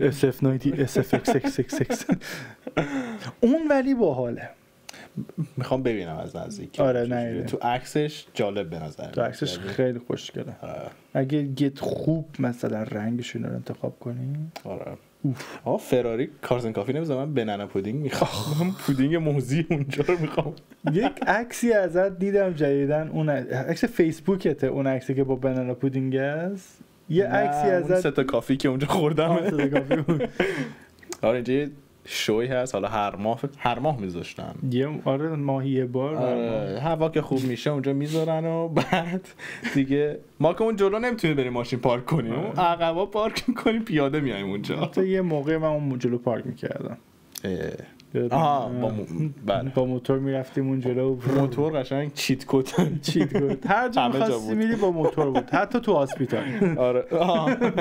SF90 SFX66 اون ولی باحاله، میخوام ببینم از نزدیک. آره نه تو عکسش جالب به نظر تو عکسش خیلی خوشگله. اگه گت خوب مثلا رنگش رو انتخاب کنی. آره فراری کارزن کافی نمیذارم، من بنانا پودینگ میخوام. پودینگ موزی اونجا رو میخوام. یک عکسی ازت دیدم جدیدن، اون عکس فیسبوکته، اون عکسی که با بنانا پودینگ است، یه عکسی ازت اون سه تا کافی که اونجا خوردم. سه تا کافی بود. آره اینجا شوی هست، حالا هر ماه میذاشتن، آره ماهی یه بار. آره هوا که خوب میشه اونجا میذارن و بعد دیگه ما که اون جلو نمیتونیم بریم ماشین پارک کنیم، اون عقبا پارک میکنیم پیاده میایم اونجا. تا یه موقع من اون جلو پارک میکردم، با موتور میرفتیم اون جلو، موتور قشنگ چیت کد هر جا می‌خواستی میری با موتور بود، حتی تو هاسپیتال. آره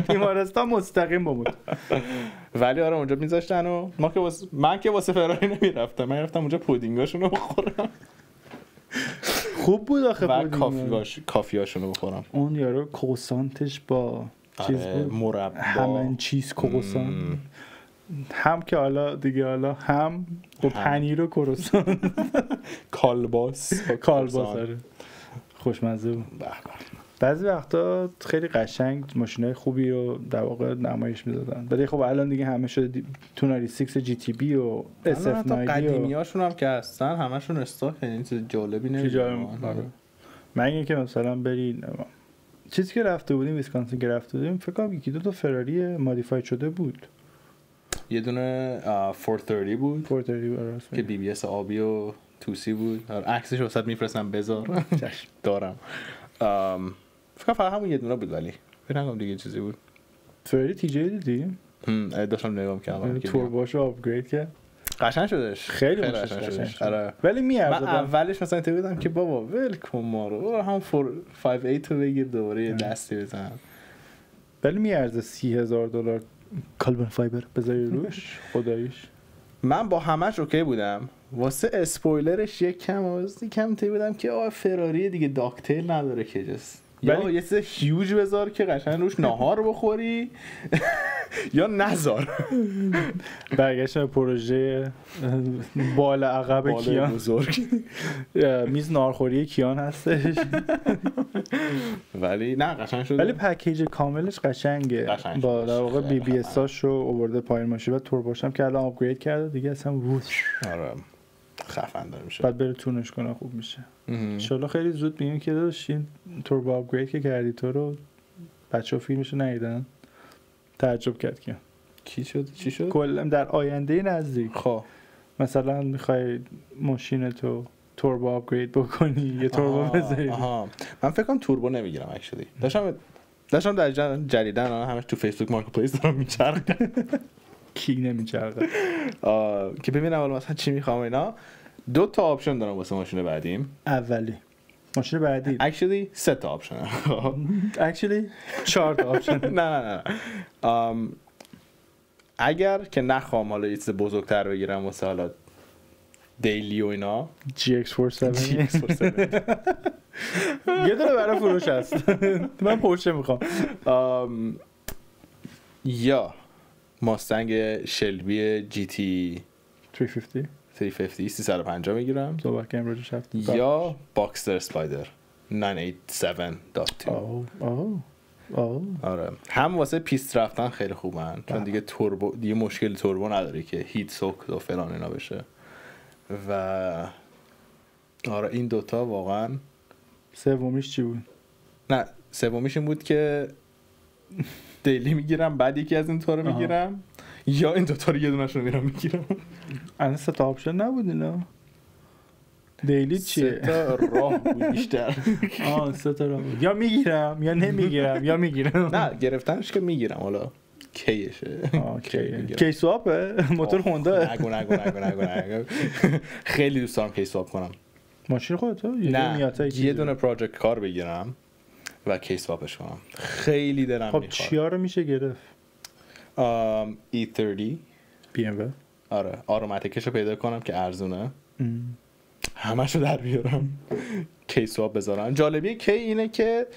بیمارستان مستقیم با موتور. ولی آره اونجا میذاشتن و من که واسه فراری نمیرفتم، من رفتم اونجا پودینگاشون رو بخورم. خوب بود آخه پودینگ، کافیاشون رو بخورم. اون یارو کوسانتش با چیز بود، مربا، همین چیز کوسان، هم که حالا دیگه حالا هم با پنیر و کروسان، کالباس آره خوشمزه بود. بعضی وقتا خیلی قشنگ ماشینای خوبی رو در واقع نمایش میدادن، ولی خب الان دیگه همه شده 296 جی تی بی و SF90 قدیمیاشون هم که هستن همشون استاک، یعنی چیز جالبی نمیدونم. من که مثلا برید چیزی که رفته بودیم ویسکانسین که رفته بودیم، فکر کنم یکی دو تا فراری مودیفاید شده بود، یه دونه 430 بود 430 که بی بی اس آبی و توسی بود، عکسش واسط میفرستم بذار دارم. فکر فقط همون یه دونه بود، ولی فکر نکنم دیگه چیزی بود. فراری تی جی دیدی؟ داشتم نگاه می‌کردم که توربوشو آپگرید کرد، قشنگ شدش، خیلی قشنگ شد. آره ولی میارزه. من اولش مثلا بودم که بابا ول کن ما رو، هم 458 رو بگیر دوباره یه دستی بزن، ولی میارزه $30,000 کاربن فایبر بذاری روش. خداییش من با همش اوکی بودم، واسه اسپویلرش کم بودم که فراری دیگه داکتیل نداره که جست، یا یه چیز هیوج بذار که قشنگ روش ناهار بخوری یا نذار. برگشتم پروژه بال عقب کیان بزرگ میز نارخوری کیان هستش. ولی نه قشنگ شده، ولی پکیج کاملش قشنگه، با در واقع بی بی اساشو آورده پایین ماشین و توربوشم که الان آپگرید کرده دیگه اصلا ووش. آره خفن داره میشه، بعد بره تونش کنه خوب میشه. ان شاءالله خیلی زود میگیم که داشتین توربو آپگرید که کردی تو رو بچه‌ها فیلمشو ندیدن، تعجب کرد که چی شد کلا در آینده نزدیک خب مثلا میخوای ماشینتو توربو آپگرید بکنی یه توربو بذاری. من فکر کنم توربو نمیگیرم اکچولی، داشتم در جریدن همش تو فیسبوک مارکت پلیس دارم میچرخه کی نمیچرخه که ببینم مثلا چی میخوام. اینا 2 تا آپشن دارم واسه ماشین بعدیم. اولی ماشین بعدی actually 3 تا آپشن actually 4 تا آپشن نه اگر که نخوام حالا یه چیز بزرگتر بگیرم واسه حالا دیلی و اینا GX47 یه دونه برای فروش هست من پورشه میخوام یا ماستنگ شلبی جی تی 350 میگیرم یا باکستر اسپایدر 987.2 آره هم واسه پیست رفتن خیلی خوبن چون دیگه توربو دیگه مشکل توربو نداره که هیت سوک و فلان اینا بشه و آره این دوتا واقعا. سومیش چی بود؟ نه سومیش این بود که دیلی میگیرم بعد یکی از این تا رو میگیرم یا این دوتا رو یه دونش رو میرم میگیرم. الان 3 تا آپشن نبود اینا. دیلی چیه؟ 3 تا راه بود بیشتر. 3 تا راه یا میگیرم یا نمیگیرم یا میگیرم. نه گرفتنش که میگیرم حالا کیشه. کی سواپه موتور هوندا. نگو خیلی دوست دارم کی سواپ کنم. ماشین خودت؟ نه یه دونه پروژکت کار بگیرم و کی سواپش کنم. خیلی دلم میخواد. خب چیا رو میشه گرفت؟ E30 BMW. آره آروماتیکش رو پیدا کنم که ارزونه همشو در بیارم کی سواب بذارم. جالبی کی اینه که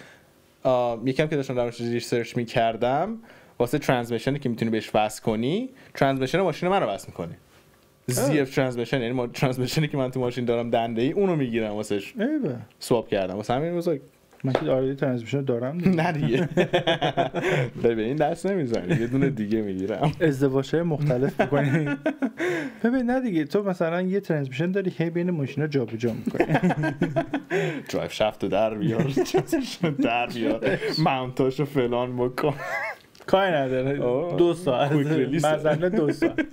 یکم که داشتم درش ریسرچ میکردم واسه ترانسمیشنی که میتونی بهش وصل کنی ترانسمیشن ماشین من رو وصل میکنی ZF ترانسمیشن یعنی ترانسمیشنی که من تو ماشین دارم دنده ای اونو میگیرم واسهش سواب کردم واسه همین بزرگ من که آردی ترانسمیشن دارم دیگه. نه دیگه ببین دست نمیزنی یه دونه دیگه میگیرم ازدواج‌های مختلف می‌کنی. ببین نه دیگه تو مثلا یه ترانسمیشن داری هی بین ماشینا جابجا می‌کنی. درایو شافت رو در بیار در بیار ماونتاشو فلان بکن کاری نداره 2 ساعت مثلا 2 ساعت.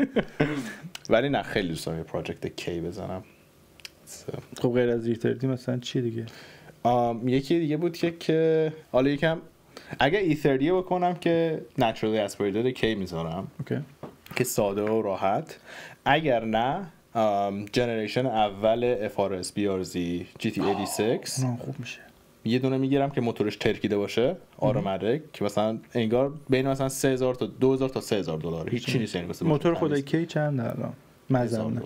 ولی نه خیلی دوست دارم یه پروژکت کی بزنم. خب غیر از E30 مثلا چی دیگه؟ یکی دیگه بود که حالا یکم اگه E30 بکنم که naturally aspirated کی میذارم که ساده و راحت. اگر نه جنریشن اول FRS BRZ GT86 خوب میشه. یه دونه میگیرم که موتورش ترکیده باشه آروماتیک که مثلا انگار بین مثلا 3000 تا 2000 تا 3000 دلار هیچ نیست یعنی مثلا موتور خودی کی چند الان مزنه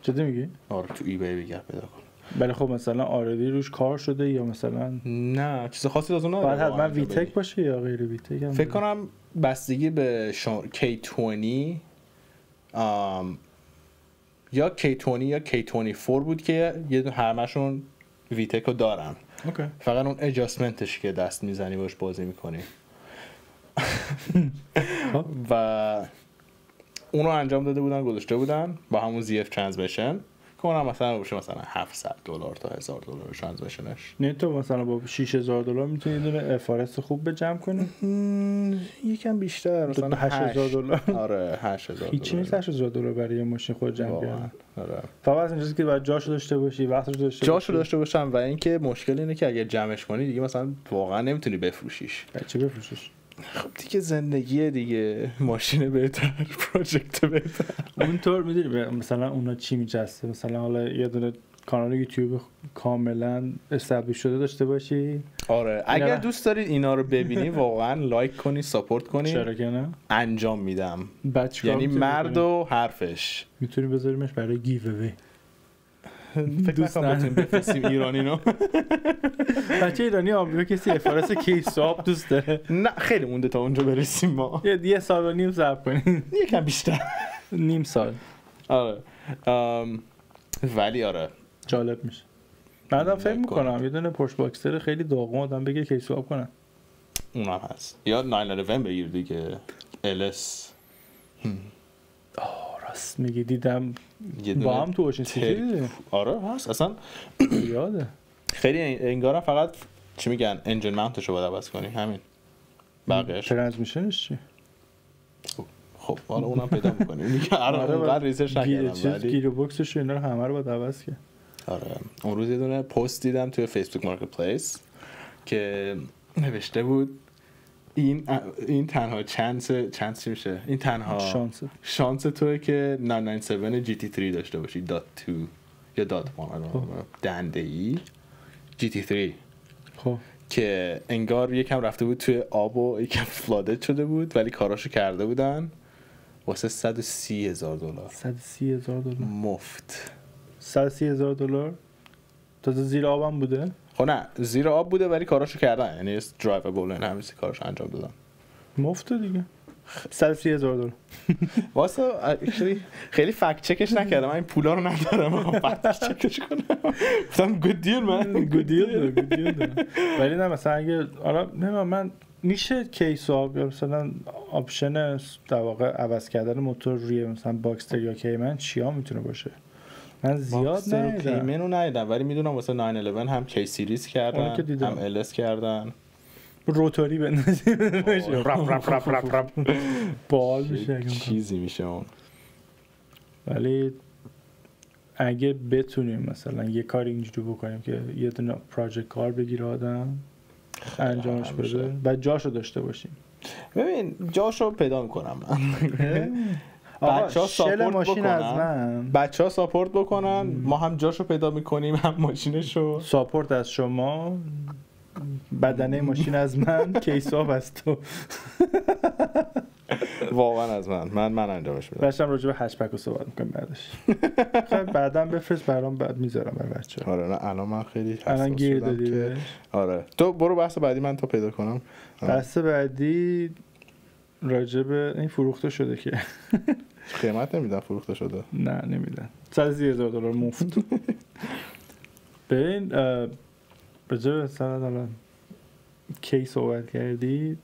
چه میگی؟ آره تو ای بی بگیر پیدا کن. بله خب مثلا آردی روش کار شده یا مثلا نه چیز خاصی از اون نداره. باید حتما ویتک باشه یا غیر ویتک هم فکر کنم بستگی به K20 یا K20 یا K24 بود که یه همشون ویتک رو دارن. فقط اون اجاستمنتش که دست میزنی باش بازی میکنی و اونو انجام داده بودن گذاشته بودن با همون ZF ترانسمیشن کنم مثلا باشه مثلا $700 تا $1000 ترانسمیشنش. نه تو مثلا با $6000 میتونی یه دونه FRS خوب به جمع کنی؟ یکم بیشتر مثلا $8000. آره $8000 هیچ نیست $8000 برای یه ماشین خود جمع کردن. آره فقط اینجاست که باید جاشو داشته باشی وقتش داشته باشم و اینکه مشکل اینه که اگه جمعش کنی دیگه مثلا واقعا نمیتونی بفروشیش. چه بفروشیش؟ خب دیگه زندگیه دیگه ماشین بهتر پروژکت بهتر اونطور میدونی مثلا اونا چی میچسته مثلا حالا یه دونه کانال یوتیوب کاملا استابلیش شده داشته باشی. آره اگر دوست دارید اینا رو ببینی واقعا لایک کنی ساپورت کنی. چرا که نه انجام میدم یعنی مرد و حرفش میتونی بذاریمش برای گیو اوی. فکر نکنم بتونیم بفرستیم ایرانی رو. بچه ایرانی آمریکا کسی FRS کی سواب دوست داره؟ نه خیلی مونده تا اونجا برسیم ما. یه سال و نیم صبر کنیم. یکم بیشتر نیم سال. آره ولی آره جالب میشه. بعدم فکر میکنم یه دونه پورش باکستر خیلی داغون آدم بگه کی سواب کنن. اونم هست یا 911 بگیر دیگه LS. راست میگی دیدم با هم تو اوشن سیتی. آره هست اصلا یاده. خیلی انگارم فقط چی میگن انجین ماونتش رو باید عوض کنی همین. بقیه‌اش ترانسمیشنش چی؟ خب حالا اونم پیدا می‌کنی. میگه آره اونقدر ریسرچ نکردم ولی گیر باکسش اینا رو همه رو باید عوض کنی. آره اون روز یه دونه پست دیدم توی فیسبوک مارکت پلیس که نوشته بود این تنها چانس چی میشه؟ این تنها شانس توئه که 997 GT3 داشته باشی .2 یا .1 دنده‌ای GT3 خب که انگار یکم رفته بود توی آب و یکم فلادد شده بود ولی کاراشو کرده بودن واسه $130,000. $130,000 مفت. $130,000 تازه زیر آب هم بوده؟ خب نه زیر آب بوده ولی کاراشو کردن، یعنی درایوابل این همه کاراشو انجام دادن. مفت دیگه. $130,000 واسه خیلی فکت چکش نکردم، من این پولا رو ندارم فکت چکش کنم. گفتم گود دیل من، گود دیل ولی نه مثلا اگه آره من میشه کیس آب یا مثلا آپشن در واقع عوض کردن موتور روی مثلا باکستر یا کیمن چیا میتونه باشه؟ من زیاد ندیدم. کیمن رو ندیدم ولی میدونم واسه 911 هم کی سیریز کردن هم LS کردن. روتوری بندازیم رپ بال میشه چیزی میشه اون. ولی اگه بتونیم مثلا یه کار اینجوری بکنیم که یه دونه پراجکت کار بگیره آدم انجامش بده بعد جاشو داشته باشیم. ببین جاشو پیدا میکنم من. بچه‌ها ساپورت بکنن، بچه‌ها ساپورت بکنن، ما هم جاشو پیدا میکنیم هم ماشینشو. ساپورت از شما، بدنه ماشین از من، کیس آب از تو. واقعا از من انجامش میدم. داشتم راجع به هشپک رو صحبت میکنم بعدش. خب بعداً بفرست برام، بعد میذارم برای بچه‌ها. آره نه الان من خیلی الان گیر دادی که آره تو برو بحث بعدی من تا پیدا کنم. بحث بعدی راجع به این فروخته شده که قیمت نمیدن فروخته شده. نه نمیدن. $130,000 مفت. ببین راجع به مثلا الان کی صحبت کردی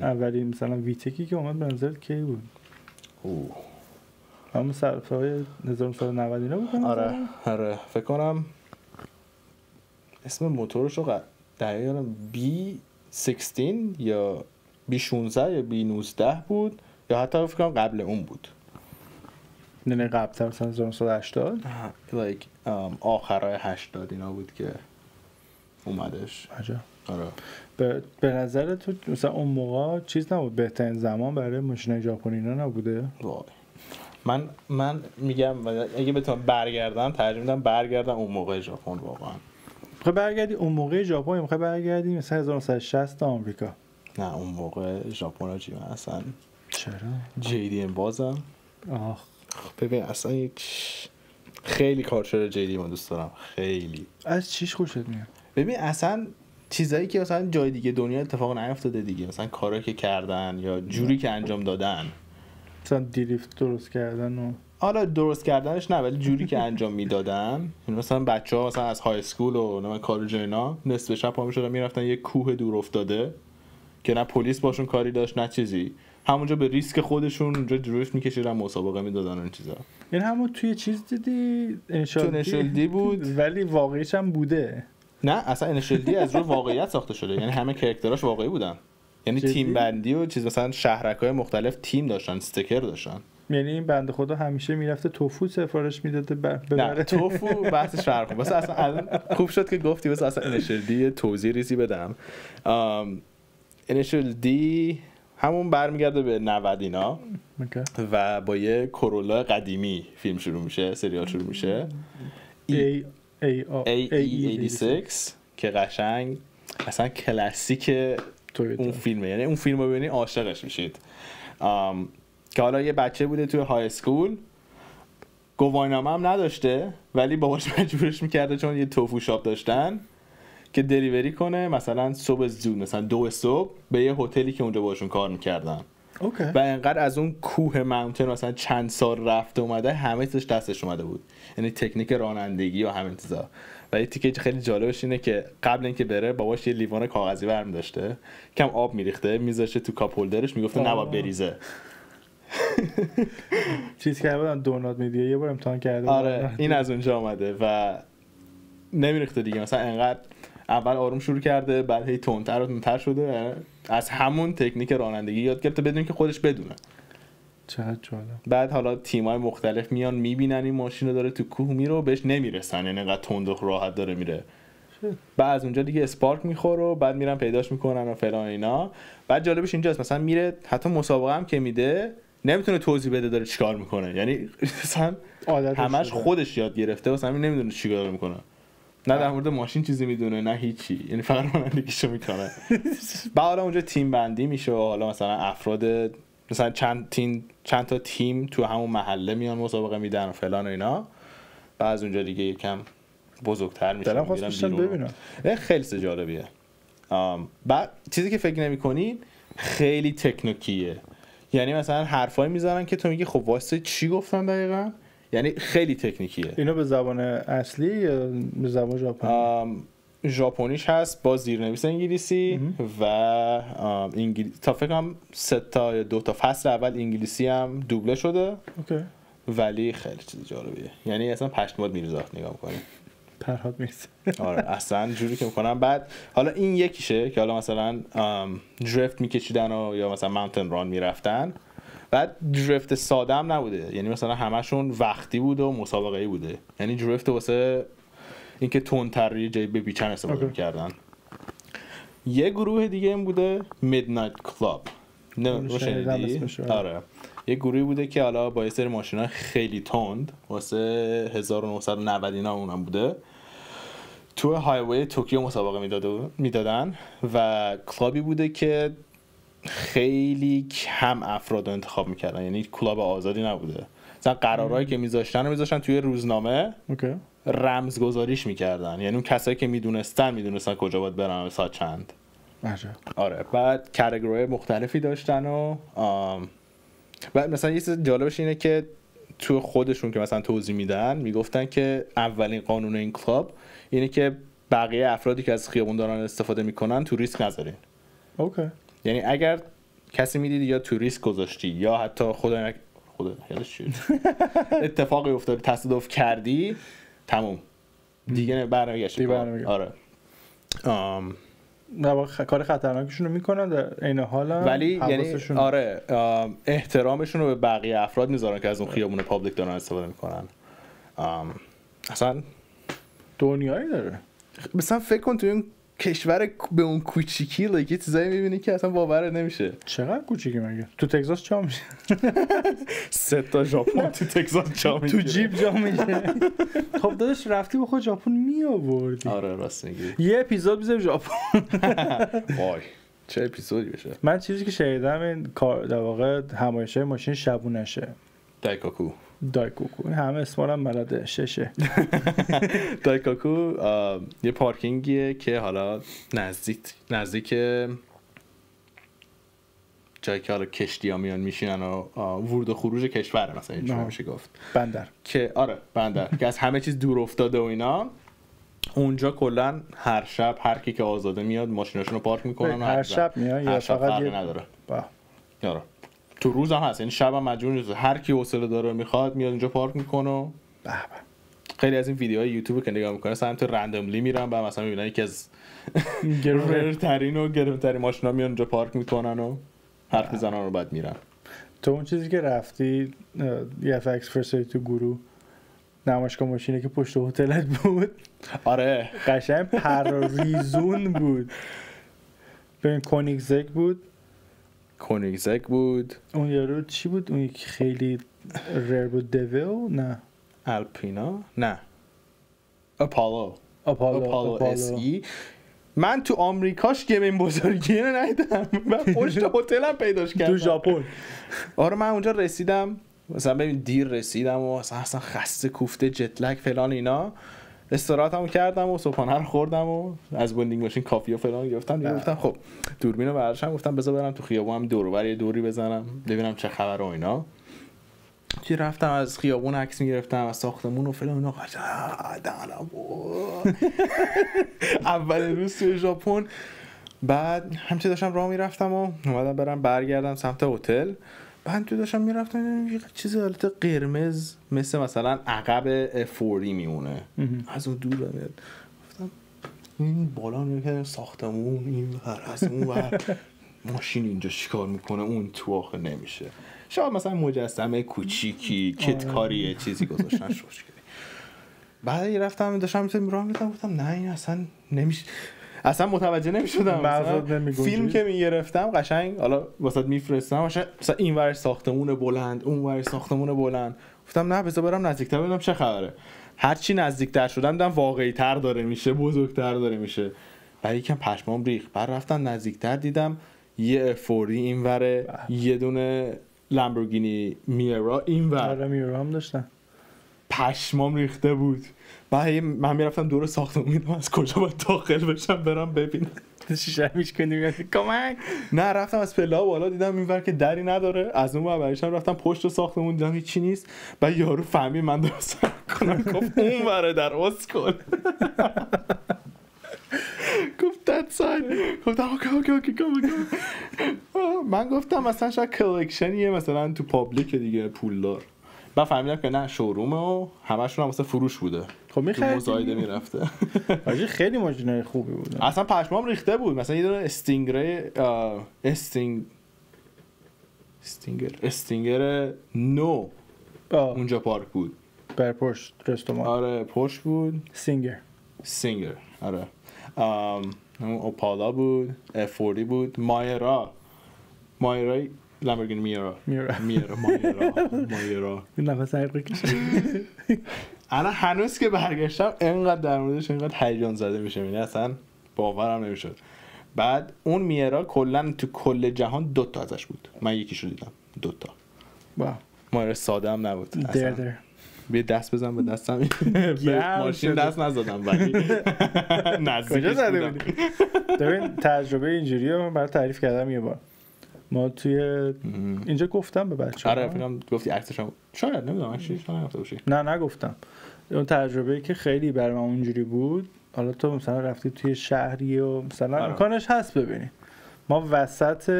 اولی مثلا ویتکی که اومد به نظر کی بود؟ همون صرفای 1990 اینا بود. آره فکر کنم اسم موتورش رو دقیقاً B16 یا B16 یا B19 بود یا حتی فکر کنم قبل اون بود. نه قبل‌تر مثلا 1980 like آخرای 80 اینا بود که اومدش. عجب. آره به نظر تو مثلا اون موقع چیز نبود بهترین زمان برای ماشینای ژاپنی اینا نبوده؟ وای من میگم اگه بتونم برگردم ترجیح میدم برگردم اون موقع ژاپن. واقعا میخوای برگردی اون موقع ژاپن یا میخوای برگردی مثلا 1960 تا آمریکا؟ نه اون موقع ژاپن ها جیمه اصلا. چرا؟ JDM بازم ببین اصلا یک خیلی کارچر JDM من دوست دارم خیلی. از چیش خوشت میاد؟ ببین اصلا چیزایی که مثلا جای دیگه دنیا اتفاق نیفتاده دیگه، مثلا کارایی که کردن یا جوری که انجام دادن، مثلا دریفت درست کردن و حالا درست کردنش نه ولی جوری که انجام میدادن. مثلا بچه‌ها مثلا از های اسکول و نه کالج اینا نصف شب پا میشدن میرفتن یه کوه دور افتاده که نه پلیس باشون کاری داشت نه چیزی، همونجا به ریسک خودشون اونجا دریفت میکشیدن مسابقه میدادن این چیزا. این همون توی چیز دیدی انشالدی بود ولی واقعیش هم بوده. نه اصلا انشالدی از روی واقعیت ساخته شده، یعنی همه کاراکتراش واقعی بودن، یعنی تیم بندی و چیز مثلا شهرک‌های مختلف تیم داشتن استیکر داشتن. یعنی این بنده خدا همیشه میرفته توفو سفارش میداده نه توفو بحثش فرق بود. اصلا خوب شد که گفتی واسه اصلا انشالدی توضیح ریزی بدم. انشالدی همون برمیگرده به 90 اینا و با یه کرولا قدیمی فیلم شروع میشه، سریال شروع میشه AE86 که قشنگ اصلا کلاسیک اون فیلمه، یعنی اون فیلم رو ببینی عاشقش میشید. که حالا یه بچه بوده توی های اسکول، گواهینامه هم نداشته ولی باباش مجبورش میکرده چون یه توفو شاپ داشتن که دلیوری کنه مثلا صبح زود، مثلا 2 صبح به یه هتلی که اونجا باشون کار میکردن. و انقدر از اون کوه ماونتن مثلا چند سال رفته اومده همه چیزش دستش اومده بود، یعنی تکنیک رانندگی و همین چیزا. و یه تیکه خیلی جالبش اینه که قبل اینکه بره باباش یه لیوان کاغذی برمی داشته، کم آب میریخته میذاشه تو کاپ هولدرش، میگفته نباید بریزه. چیز که بودن دونات میدیه یه بار امتحان کرده. آره این از اونجا اومده و نمیریخته دیگه، مثلا انقدر اول آروم شروع کرده بعد هی تندتر و تندتر شده، از همون تکنیک رانندگی یاد گرفته بدون که خودش بدونه. چقدر جالب. بعد حالا تیمای مختلف میان میبینن این ماشین رو داره تو کوه میره و بهش نمیرسن، یعنی انقدر تند و راحت داره میره. بعد از اونجا دیگه اسپارک میخوره و بعد میرن پیداش میکنن و فلان اینا. بعد جالبش اینجاست مثلا میره حتی مسابقه هم که میده نمیتونه توضیح بده داره چیکار میکنه، یعنی مثلا همش خودش یاد گرفته، مثلا نمیدونه چیکار میکنه. نه در مورد ماشین چیزی میدونه نه هیچی، یعنی فقط رانندگیشو میکنه. بعد حالا اونجا تیم بندی میشه و حالا مثلا افراد مثلا چند تا تیم تو همون محله میان مسابقه میدن و فلان و اینا. بعد از اونجا دیگه یکم بزرگتر میشه. دلم خواست ببینم. خیلی جالبیه. بعد چیزی که فکر نمی‌کنی خیلی تکنیکیه، یعنی مثلا حرفایی میزنن که تو میگی خب واسه چی گفتن دقیقاً، یعنی خیلی تکنیکیه. اینو به زبان اصلی یا به زبان ژاپنی؟ ژاپنیش هست با زیرنویس انگلیسی و تا فکر کنم 3 تا یا 2 تا فصل اول انگلیسی هم دوبله شده. اوکی. ولی خیلی چیز جالبیه، یعنی اصلا پشمات میریزه نگاه می‌کنی. پرهات میریزه. آره اصلا جوری که میکنم. بعد حالا این یکیشه که حالا مثلا درفت میکشیدن و یا مثلا ماونتن ران میرفتن. بعد درفت ساده هم نبوده، یعنی مثلا همشون وقتی بود و مسابقه‌ای بوده، یعنی درفت واسه اینکه تندتر جای بپیچن استفاده میکردن. یه گروه دیگه هم بوده میدنایت کلاب، نه شنیدی؟ آره یه گروهی بوده که حالا با یه سری ماشینا خیلی تند واسه 1990 اینا اونم بوده، تو هایوی توکیو مسابقه میدادن و کلابی بوده که خیلی کم افراد رو انتخاب میکردن، یعنی کلاب آزادی نبوده. مثلا قرارهایی که میذاشتن توی روزنامه رمزگذاریش میکردن، یعنی اون کسایی که میدونستن کجا باید برن ساعت چند. آره بعد کاتگوری مختلفی داشتن و بعد مثلا یه چیز جالبش اینه که تو خودشون که مثلا توضیح میدن میگفتن که اولین قانون این کلاب اینه که بقیه افرادی که از خیابون دارن استفاده میکنن تو ریسک نذارین. اوکی. یعنی اگر کسی میدید یا تو ریسک گذاشتی یا حتی خدا اتفاقی افتاد تصادف کردی تموم دیگه برنگشتی. آره کار خطرناکشون رو میکنن در عین حال ولی یعنی آره احترامشون رو به بقیه افراد میذارن که از اون خیابون پابلیک دارن استفاده میکنن. اصلا دنیایی داره. مثلا فکر کن تو این کشور به اون کوچیکی یه چیزایی میبینی که اصلا باور نمیشه. چقدر کوچیکی مگه؟ تو تگزاس جا میشه. 3 تا ژاپن تو تگزاس جا میشه. تو جیب جا میشه. خب داداش رفتی به خود ژاپن میآوردی. آره راست میگی. یه اپیزود بذار ژاپن. وای چه اپیزودی بشه. من چیزی که شنیدم این کار در واقع همایشای ماشین شبونشه. دایکاکو همه اسمارم بلده ششه. دایکاکو یه پارکینگیه که حالا نزدیک جایی که حالا کشتی ها میان میشینن و ورود و خروج کشوره، مثلا اینجوری میشه گفت بندر که آره بندر که از همه چیز دور افتاده و اینا. اونجا کلا هر شب هر کی که آزاده میاد ماشیناشونو پارک میکنن و هر شب میاد یا فقط نداره. آره تو روز هم هست، یعنی شب هم مجبور نیست، هر کی حوصله داره میخواد میاد اونجا پارک میکنه. خیلی از این ویدیوهای یوتیوب که نگاه میکنه سمت رندوملی میرن و مثلا میبینن یکی از گرونترین ماشینا میان اونجا پارک میکنن و حرف میزنن و بعد میرن. تو اون چیزی که رفتی یه فکس فرستادی تو گروه نمایشگاه ماشینه که پشت هتلت بود. آره قشنگ پرریزون بود. ببین کونیگزگ بود. اون یارو چی بود؟ اون یکی خیلی ریر بود. دویل؟ نه الپینا؟ نه اپولو اس ای. من تو آمریکاش که این بزرگی رو ندیدم و پشت هتلم پیداش کردم تو ژاپن. آره من اونجا رسیدم مثلا ببین دیر رسیدم و اصلا خسته کوفته جت لگ فلان اینا، استراحتمو کردم و صبحانه رو خوردم و از بندینگ ماشین کافی و فلان گرفتم. گفتم خب دوربینو برداشتم، گفتم بذار برم تو خیابونم دور و بر یه دوری بزنم ببینم چه خبره و اینا. چی رفتم از خیابون عکس میگرفتم از ساختمون و فلان اینا. اول روز تو ژاپن. بعد همچه داشتم راه میرفتم و اومدم برم برگردم سمت هتل. بعد تو داشتم میرفتم یه چیزی حالت قرمز مثلا عقب فوری میمونه از اون دور میاد. گفتم این بالا میگه ساختمون این از اون و ماشین اینجا چیکار میکنه؟ اون تو آخه نمیشه. شاید مثلا مجسمه کوچیکی کتکاری چیزی گذاشتن شوش کردی. بعد رفتم داشتم راه میرفتم گفتم نه این اصلا نمیشه، اصلا متوجه نمی‌شدم. فیلم که میگرفتم قشنگ حالا واسط میفرستم مثلا اینور ساختمون بلند اونور ساختمون بلند. گفتم نه بذار برم نزدیک‌تر ببینم چه خبره. هر چی نزدیکتر شدم دیدم واقعی تر داره میشه، بزرگتر داره میشه. بعد یکم پشمام ریخت. بعد رفتم نزدیکتر دیدم یه F40 اینوره، یه دونه لامبورگینی میرا اینور. آره میرا هم داشتن. پشمام ریخته بود. بعد من میرفتم دور ساختمون میدم از کجا باید داخل بشم برم ببینم. شیشه میشکنی کمک. نه رفتم از پله‌ها بالا دیدم اینور که دری نداره، از اون برشم رفتم پشت ساختمون دیدم هیچی نیست. بعد یارو فهمید من درست کنم گفت اونوره در اسکل. گفت that side. گفتم اوکی من گفتم مثلا شاید کلکشنیه مثلا تو پابلیک دیگه پولدار. بعد فهمیدم که نه شورومه و همشون هم واسه فروش بوده. خب می‌خرید مزایده میرفته. آجی خیلی ماشینای خوبی بود. اصلا پشمام ریخته بود. مثلا یه دونه استینگر نو اونجا پارک بود. بر پشت رستوران. آره پشت بود. سینگر آره. اوپالا بود، F40 بود، مایرا لامبورگینی میرا این نفس عرقی کشید. انا هنوز که برگشتم اینقدر در موردش اینقدر هیجان زده میشه، یعنی اصلا باورم نمیشد. بعد اون میرا کلا تو کل جهان 2 تا ازش بود، من یکیشو دیدم 2 تا. واو مایرا ساده هم نبود اصلا. بیا دست بزن به دستم. ماشین دست نزدم ولی نزدیک بودم. ببین تجربه اینجوری رو من برات تعریف کردم یه بار. ما توی اینجا گفتم به بچه‌ها. آره فکرم گفتی عکسشم شاید نمیدونم چیش نگفته باشی. نه نگفتم. اون تجربه‌ای که خیلی برام اونجوری بود. حالا تو مثلا رفتی توی شهری و مثلا امکانش هست ببینی. ما وسط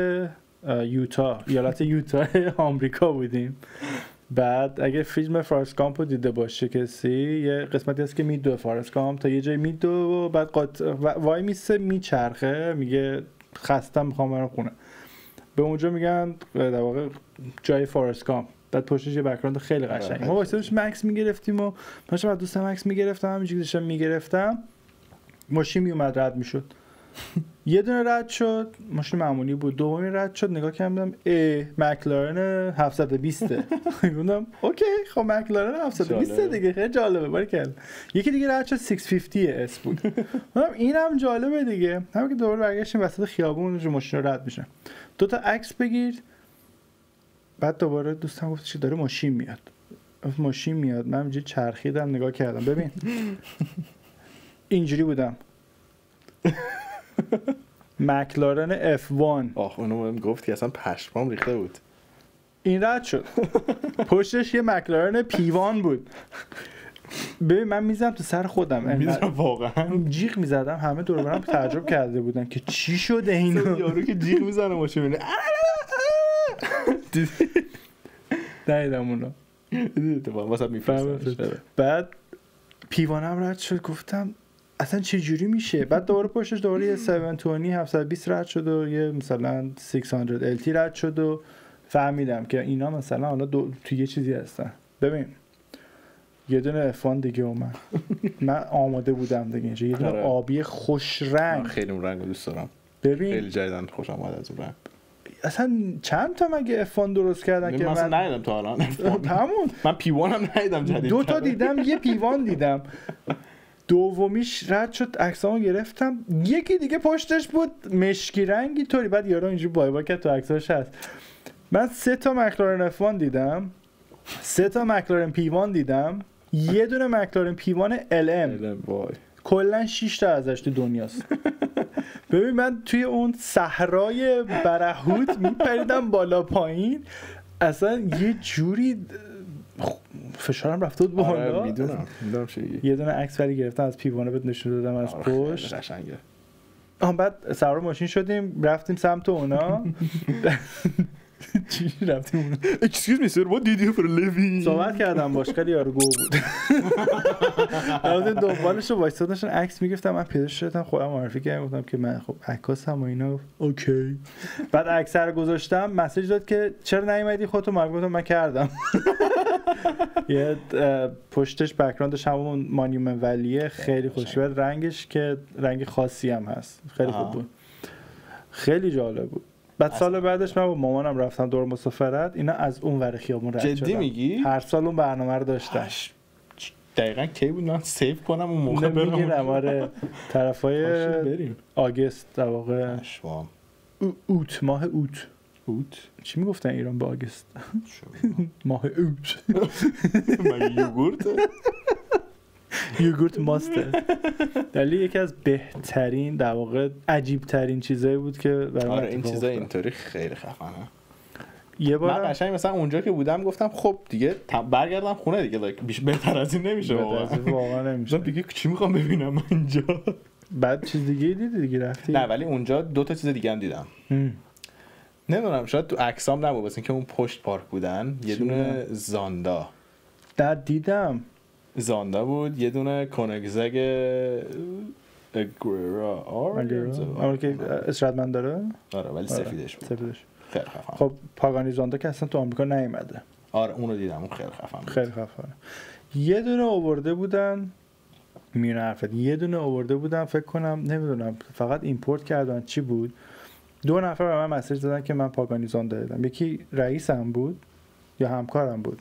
ایالت یوتا آمریکا بودیم. بعد اگه فیلم فارست گامپ رو دیده باشه کسی، یه قسمتی هست که میدوه فارست گامپ تا یه جای میدوه و بعد وای میسه میچرخه میگه خستم میخوام برم خونه. به اونجا میگن در واقع جای فارست گامپ. بعد پشتش یه بک‌گراند خیلی قشنگه. ما واسه مکس میگرفتیم و من بعد دوستم مکس میگرفتم، همینجوری داشتم میگرفتم ماشین میومد رد میشد. یه دونه رد شد، ماشین معمولی بود. دومی رد شد، نگاه کردم مکلارن 720. گفتم اوکی خب مکلارن 720 دیگه خیلی جالبه باریکلا. یکی دیگه رد شد 650 اس بود. گفتم اینم جالبه دیگه. همین که دوباره برگشتیم وسط خیابون رو ماشین رو رد میشن. 2 تا عکس بگیر. بعد دوباره دوستم گفت چی داره ماشین میاد. ماشین میاد. من اینجوری چرخیدم نگاه کردم. ببین اینجوری بودم. مکلارن F1. اونو بهم گفت که اصلا پشمام ریخته بود. این رد شد. پشتش یه مکلارن P1 بود. ببین من میزدم تو سر خودم. میزدم واقعا جیغ میزدم. همه دور و برم تعجب کرده بودن که چی شده اینو. یارو که جیغ میزنه ماشین میره. دیدم اونو. دیدی واسه میفرستم. بعد P1 هم رد شد. گفتم اصلا چه جوری میشه؟ بعد دوباره پشتش دوباره یه 720 720 رد شد و یه مثلا 600 LT رد شد و فهمیدم که اینا مثلا حالا تو یه چیزی هستن. ببین یه دونه F1 دیگه اومد. من آماده بودم دیگه اینجا یه دونه آبی خوش رنگ. من خیلی اون رنگو دوست دارم. ببین خیلی جدیدن خوشم اومد از اون رنگ. اصلا چند تا مگه F1 درست کردن که من ندیدم تا الان. تمام. من P1 هم ندیدم جدید. 2 تا دیدم، یه P1 دیدم. دومیش رد شد، عکسامو گرفتم. یکی دیگه پشتش بود مشکی رنگی طوری. بعد یارو اینجوری بای کرد تو عکساش هست. من 3 تا مکلارن F1 دیدم، 3 تا مکلارن P1 دیدم، یه دونه مکلارن P1 LM. کلا 6 تا ازش تو دنیاست. ببین من توی اون صحرای برهوت میپریدم بالا پایین، اصلا یه جوری فشارم رفته بود بالا. میدونم چی. یه دونه عکس ولی گرفتم از پیوانه بهت نشون دادم از پشت. قشنگه. بعد سوار ماشین شدیم رفتیم سمت اونا. چی رفتیم اونا؟ Excuse me sir, what did you do for a living؟ صحبت کردم باش، خیلی یارو گو بود. بعد دنبالش رو وایساد داشتن عکس میگرفتم. من پیداش شدم خودم معرفی کردم، گفتم که من خب عکاسم و اینا. اوکی. بعد عکس رو گذاشتم، مسیج داد که چرا نیومدی خودتو معرفی. گفتم من کردم. یه پشتش بک‌گراندش همون مانیومنت ولیه، خیلی خوشگل. رنگش که رنگ خاصی هم هست، خیلی خوب بود، خیلی جالب بود. بعد سال بعدش من با مامانم رفتم دور مسافرت. اینا از اون ور خیابون رد شدن. جدی میگی؟ هر سال اون برنامه رو داشتن. دقیقاً کی بود من سیو کنم اون موقع میگیرم. آره طرفای آگست در واقع اوت، ماه اوت. چی میگفتن ایران به آگست؟ ماه اوت. مگه یوگورت ماسته. ولی یکی از بهترین در واقع عجیب ترین چیزایی بود که برام آره این چیزا اینطوری خیلی خفنه. یه بار من قشنگ مثلا اونجا که بودم گفتم خب دیگه برگردم خونه دیگه، بهتر از این نمیشه. واقعا نمیشه دیگه چی میخوام ببینم اینجا. بعد چیز دیگه دیدی دیگه رفتی؟ نه ولی اونجا 2 تا چیز دیگه هم دیدم. نمیدونم شاید تو عکسام نبود، واسه اینکه اون پشت پارک بودن. یه دونه زاندا دیدم، زاندا بود، یه دونه کونگزگ اگرا که اسرادمن داره. آره ولی سفیدش بود. خیلی خفن. خب پاگانی زاندا که اصلا تو آمریکا نیومده. آره اونو دیدم، اون خیلی خفن بود. خیلی خفن. یه دونه آورده بودن یه دونه آورده بودن فکر کنم، نمیدونم فقط ایمپورت کردن چی بود. 2 نفر به من مسیج دادن که من پاگانی زاندا دیدم. یکی رئیسم بود یا همکارم بود.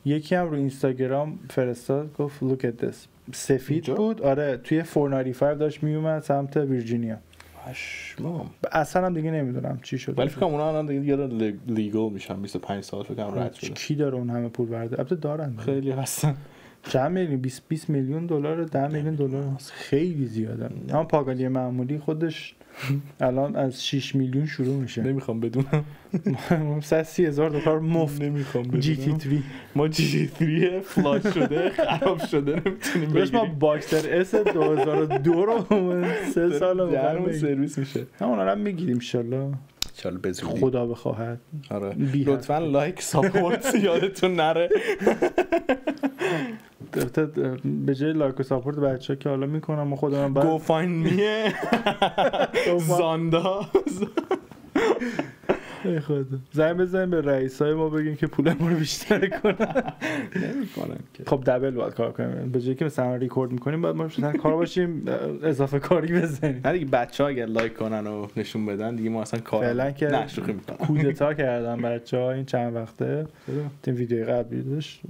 یکی هم رو اینستاگرام فرستاد گفت look at this. سفید بود. آره توی 495 داشت میومد سمت ویرجینیا. پشمام. اصلا هم دیگه نمیدونم چی شد. ولی فکر کنم اونا الان دیگه لیگال میشن، 25 سال فکر کنم رد شده. کی داره اون همه پول برده؟ البته دارن. خیلی هستن. چند میلیون؟ 20 میلیون دلار، 10 میلیون دلار. خیلی زیاده. اما پاگانی معمولی خودش الان از 6 میلیون شروع میشه. نمیخوام بدونم. $130,000 مفت نمیخوام بدونم. GT3 ما GT3 فلاش شده خراب شده نمیتونیم بگیریم. ما باکسر اس 2002 رو 3 سال بعد سرویس میشه. اونا رو میگیریم ان شاء الله بزودی خدا بخواهد. آره لطفاً لایک ساپورت یادتون نره. به جای لایک و ساپورت بچه‌ها که حالا میکنم ما خودمون بعد گو فایند می زاندا ای خدا زنگ بزنیم به رئیسای ما بگیم که پولمون رو بیشتر کنن. نمیکنن که. خب دبل باید کار کنیم. به جایی که مثلا ریکورد میکنیم بعد ما مثلا کار باشیم اضافه کاری بزنیم. نه دیگه بچه‌ها اگر لایک کنن و نشون بدن دیگه ما اصلا کار فعلا که نه شوخی میکنم. کودتا کردن بچه‌ها این چند وقته. این ویدیو قبلی داشت.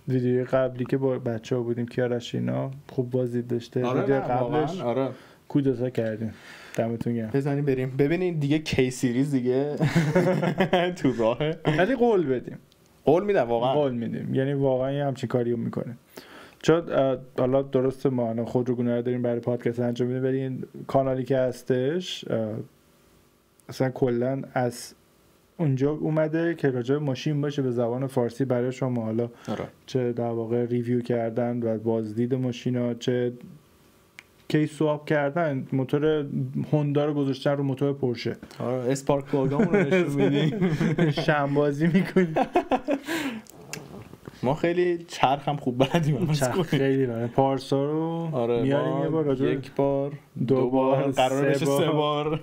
ویدیو قبلی که با بچه‌ها بودیم کیارش اینا خوب بازی داشته. ویدیو قبلش آره کودتا کردیم. دمتون گرم. بزنیم بریم ببینید دیگه کی سریز دیگه تو راهه. ولی قول بدیم. قول میدم واقعا. قول میدیم. یعنی واقعا یه همچین کاریو میکنه. چون حالا درسته ما خودروگونه داریم برای پادکست انجام میدیم ولی این کانالی که هستش اصلا کلا از اونجا اومده که راجع به ماشین باشه به زبان فارسی برای شما. حالا چه در واقع ریویو کردن و بازدید ماشینا، چه کی سواب کردن موتور هوندا رو گذاشتن رو موتور پورشه. آره اسپارک پلاگامون رو نشون میدیم. شنبازی میکنیم. ما خیلی چرخ هم خوب بلدیم. چرخ خیلی بلدیم. پارسا رو میاریم یه بار یک بار 2 بار قرار بشه 3 بار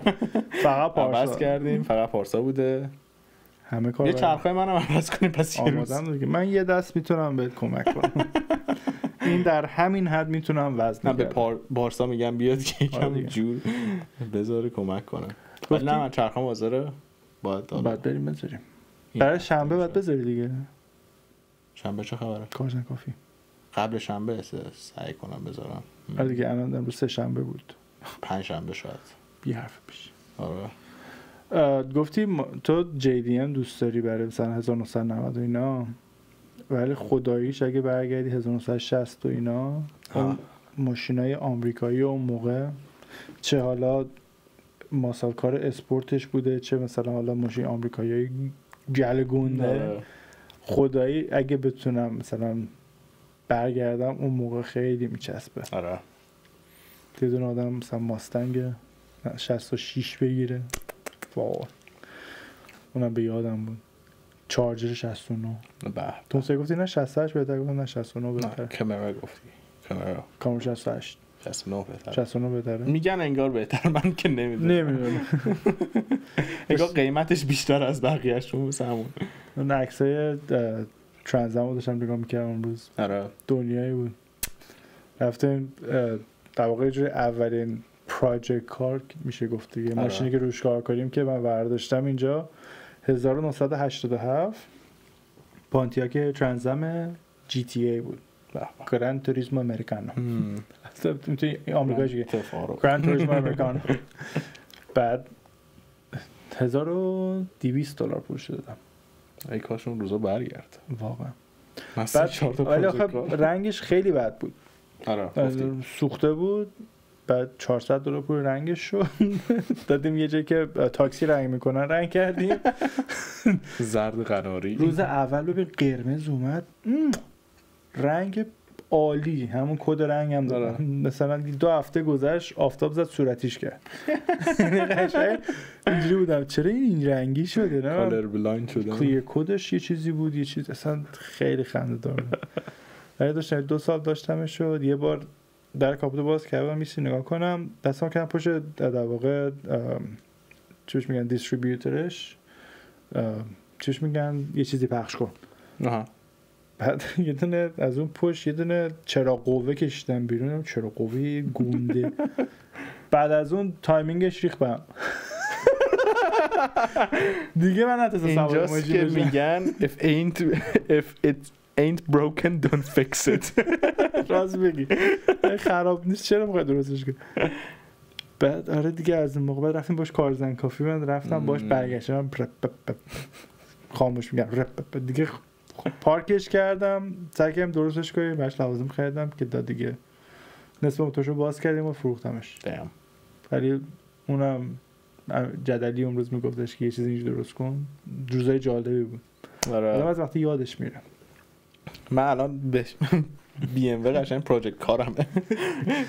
فقط پارسا عوض کردیم. فقط پارسا بوده. همه کار یه چرخای منم عوض کنیم پس یه روز. من یه دست میتونم بهت کمک کنم. این در همین حد میتونم وزن به بارسا میگم بیاد که یکم جور بذاره کمک کنه. ولی نه من چرخام بازاره باید بریم بذاریم. برای شنبه باید بذاری دیگه. شنبه چه خبره؟ کارزن کافی قبل شنبه سعی کنم بذارم. آره دیگه الان امروز 3 شنبه بود. 5 شنبه شاید. بی حرف پیش. آره. گفتی تو JDM دوست داری برای مثلا 1990 و اینا، ولی خداییش اگه برگردی 1960 و اینا ماشینای آمریکایی اون موقع چه حالا ماسالکار اسپورتش بوده چه مثلا حالا ماشین آمریکایی گلگونده، خدایی اگه بتونم مثلا برگردم اون موقع خیلی میچسبه. آره یه دونه آدم مثلا ماستنگ 66 بگیره واو اونم به یادم بود. چارجر 69 تو سه گفتی نه 68 بهتر گفتم نه 69 بهتره. کامرا گفتی کامرا 68 69 بهتره. 69 بهتره میگن انگار بهتر من که نمیدونم. انگار قیمتش بیشتر از بقیه‌شون واسه همون. اون عکسای ترانزامو داشتم نگاه می‌کردم امروز. آره دنیایی بود. رفتیم در واقع جوری اولین پروژکت کار میشه گفت دیگه. ماشینی که روش کار کردیم که من برداشتم اینجا 1987 پانتیاک ترانزام GTA بود. گرند توریسمو امریکانو اصلا میتونی آمریکایی بگی گرند توریسمو امریکانو. بعد $1200 پولش دادم. ای کاش اون روزا برگرد واقعا. بعد ولی خب رنگش خیلی بد بود. آره سوخته بود. بعد $400 پول رنگش شد. دادیم یه جایی که تاکسی رنگ میکنن رنگ کردیم. زرد قناری. روز اول ببین قرمز اومد، رنگ عالی، همون کد رنگ هم داره. مثلا 2 هفته گذشت آفتاب زد صورتیش کرد. قشنگ اینجوری بودم چرا این رنگی شده؟ نه کالر بلایند شده. یه کدش یه چیزی بود، یه چیز اصلا خیلی خنده دار بود. ولی داشتم 2 سال داشتمش شد. یه بار در کاپوتو باز کردم میسی نگاه کنم، دستم کردم پشت در واقع چیش میگن دیستریبیوتورش، چیش میگن یه چیزی پخش کن. بعد یه دونه از اون پشت یه دونه چراغ قوه کشیدم بیرون، چراغ قوه گونده. بعد از اون تایمینگش ریخت بهم. دیگه من نتونستم سوار ماشین که میگن if it ain't broken don't fix it. راست بگی خراب نیست چرا میخوای درستش کنی؟ بعد آره دیگه از اون موقع بعد رفتیم باش کارزن کافی، من رفتم باش برگشتم خاموش میگم دیگه پارکش کردم، سعی کردم درستش کنم، باش لوازم خریدم که داد دیگه نصف موتورشو باز کردیم و فروختمش. ولی اونم جدلی امروز میگفتش که یه چیزی اینجوری درست کن، روزای جالبی بود. آره از وقتی یادش میره. من الان بی ام و قشنگ پروژکت کارمه.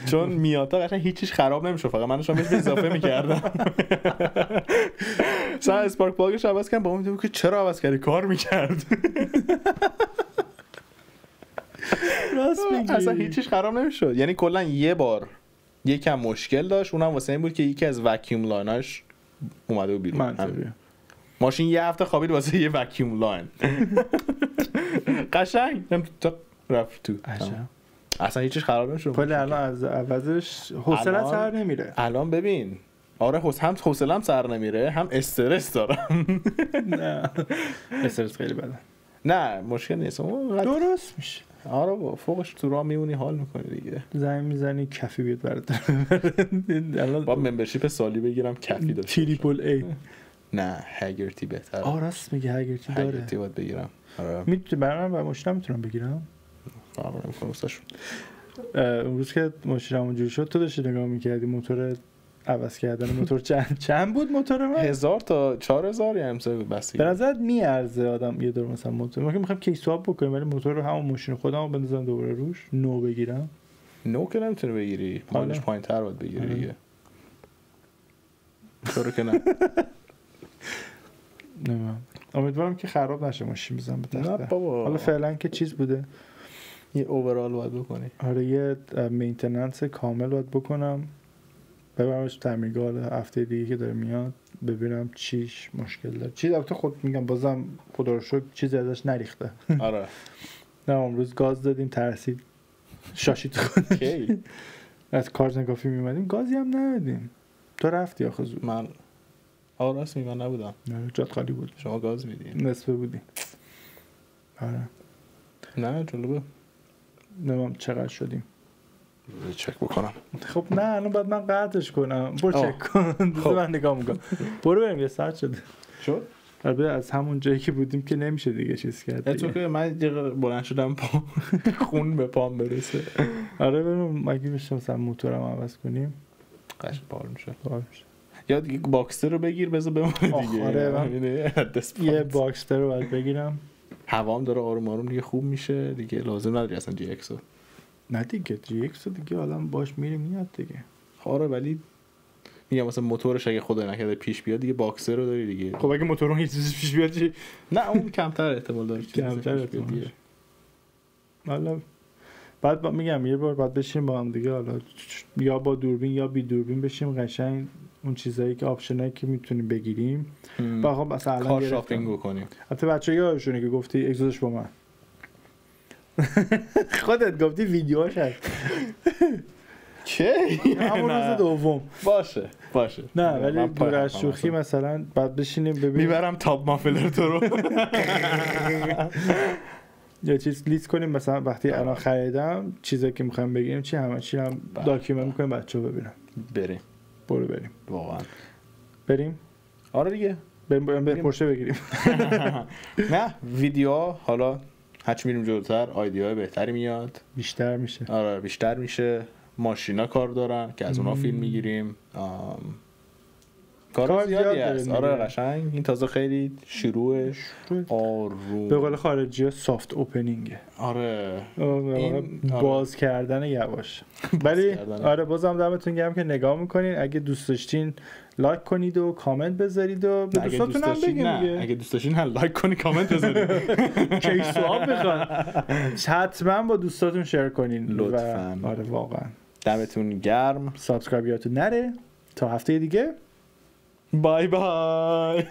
چون میاتا قشنگ هیچیش خراب نمیشه، فقط من داشتم اضافه میکردم. مثلا اسپارک پلاگش عوض کردم، با اون میگم که چرا عوض کردی، کار میکرد. راست میگی اصلا هیچیش خراب نمیشد. یعنی کلا یه بار یکم مشکل داشت، اونم واسه این بود که یکی از وکیوم لایناش اومده بیرون. ماشین یه هفته خوابید واسه یه وکیوم لاین. قشنگ رفت تو. اصلا هیچیش خراب نمیشه. ولی الان از عوضش حوصله سر نمیره. الان ببین آره هم حوصله‌ام سر نمیره، هم استرس دارم. نه استرس خیلی بده. نه مشکل نیست، درست میشه. آره با فوقش تو راه میمونی حال میکنی دیگه. زنگ میزنی کفی بیاد برات. الان با ممبرشیپ سالی بگیرم کفی داشته. تریپل ای. نه هگرتی بهتره. راست میگه هگرتی داره. هگرتی باید بگیرم. آره. میتونی برام با ماشینم میتونم بگیرم. فرق نمیکنه واسش. امروز که ماشینم اونجوری شد تو داشتی نگاه میکردی موتور عوض کردن موتور چند بود موتور من؟ 1000 تا 4000 یا امسال بس. به نظرت میارزه آدم یه دور مثلا موتور ما که میخوایم کیس سواب بکنیم ولی موتور رو همون ماشین خودمو بندازم دوباره روش نو بگیرم؟ نو که نمیتونی بگیری، مالش پایین‌تر باید بگیری دیگه. چرا که نه؟ نمیدونم. امیدوارم که خراب نشه ماشین بزنم به تخته. نه بابا. حالا فعلا که چیز بوده. یه اوورال باید بکنی. آره یه مینتیننس کامل باید بکنم. ببرمش تعمیرگاه هفته دیگه که داره میاد ببینم چیش مشکل داره. چیز البته خود میگم بازم خدا رو شکر چیزی ازش نریخته. آره. نه امروز گاز دادیم ترسید شاشید خودش. کی؟ از کارزن کافی میومدیم گازی هم ندادیم. تو رفتی آخه زود. من راست من نبودم. نه جات خالی بود. شما گاز میدین. نصفه بودی. آره. نه جلوه. نمام چقدر شدیم. چک بکنم. خب نه الان باید من قطعش کنم. برو چک کن. من نگاه میکنم. برو بریم یه ساعت شده. شد؟ البته از همون جایی که بودیم که نمیشه دیگه چیز کرد. تو که من دیگه بلند شدم خون به پام برسه. آره بریم مگه میشه مثلا موتورم عوض کنیم. قش بار میشه. یا دیگه باکستر رو بگیر بذار بمونه دیگه. آره یه باکستر رو باید بگیرم. هوام داره آروم آروم دیگه خوب میشه دیگه، لازم نداری اصلا جی اکس رو. نه دیگه جی اکس رو دیگه آدم باش میره میاد دیگه. آره ولی میگم مثلا موتورش اگه خدای نکرده پیش بیاد دیگه باکسر رو داری دیگه. خب اگه موتورون یه چیزی پیش بیاد چی؟ نه اون کمتر احتمال داره کمتر احتمال دیگه. حالا بعد میگم یه بار بعد بشیم با هم دیگه، حالا یا با دوربین یا بی دوربین بشیم قشنگ اون چیزایی که آپشنایی که میتونیم بگیریم با خب مثلا کار شاپینگ بکنیم. البته بچه‌ها یادشونه که گفتی اگزوزش با من. خودت گفتی ویدیوهاش هست. چه؟ همون روز دوم. باشه. نه ولی دور از شوخی مثلا بعد بشینیم ببینیم. میبرم تاپ مافلر تو رو. یا چیز لیست کنیم مثلا وقتی الان خریدم چیزایی که می‌خوام بگیم چی همه چی هم داکیومنت می‌کنیم بچه‌ها ببینن. بریم. بریم. واقعا. بریم. آره دیگه. بریم پرشه بگیریم. نه ویدیو حالا هرچی میریم جلوتر آیدیای بهتری میاد. بیشتر میشه. آره بیشتر میشه. ماشینا کار دارن که از اونها فیلم میگیریم. کار زیادی هست. آره قشنگ این تازه خیلی شروع آروم به قول خارجی ها سافت اوپنینگه. آره باز کردن یواش. ولی آره بازم دمتون گرم که نگاه میکنین. اگه دوست داشتین لایک کنید و کامنت بذارید و به دوستاتون هم بگین دیگه. اگه دوست داشتین لایک کنید کامنت بذارید. کی سوال بخواد حتما با دوستاتون شیر کنین لطفاً. آره واقعا دمتون گرم. سابسکرایب یادتون نره. تا هفته دیگه بای بای.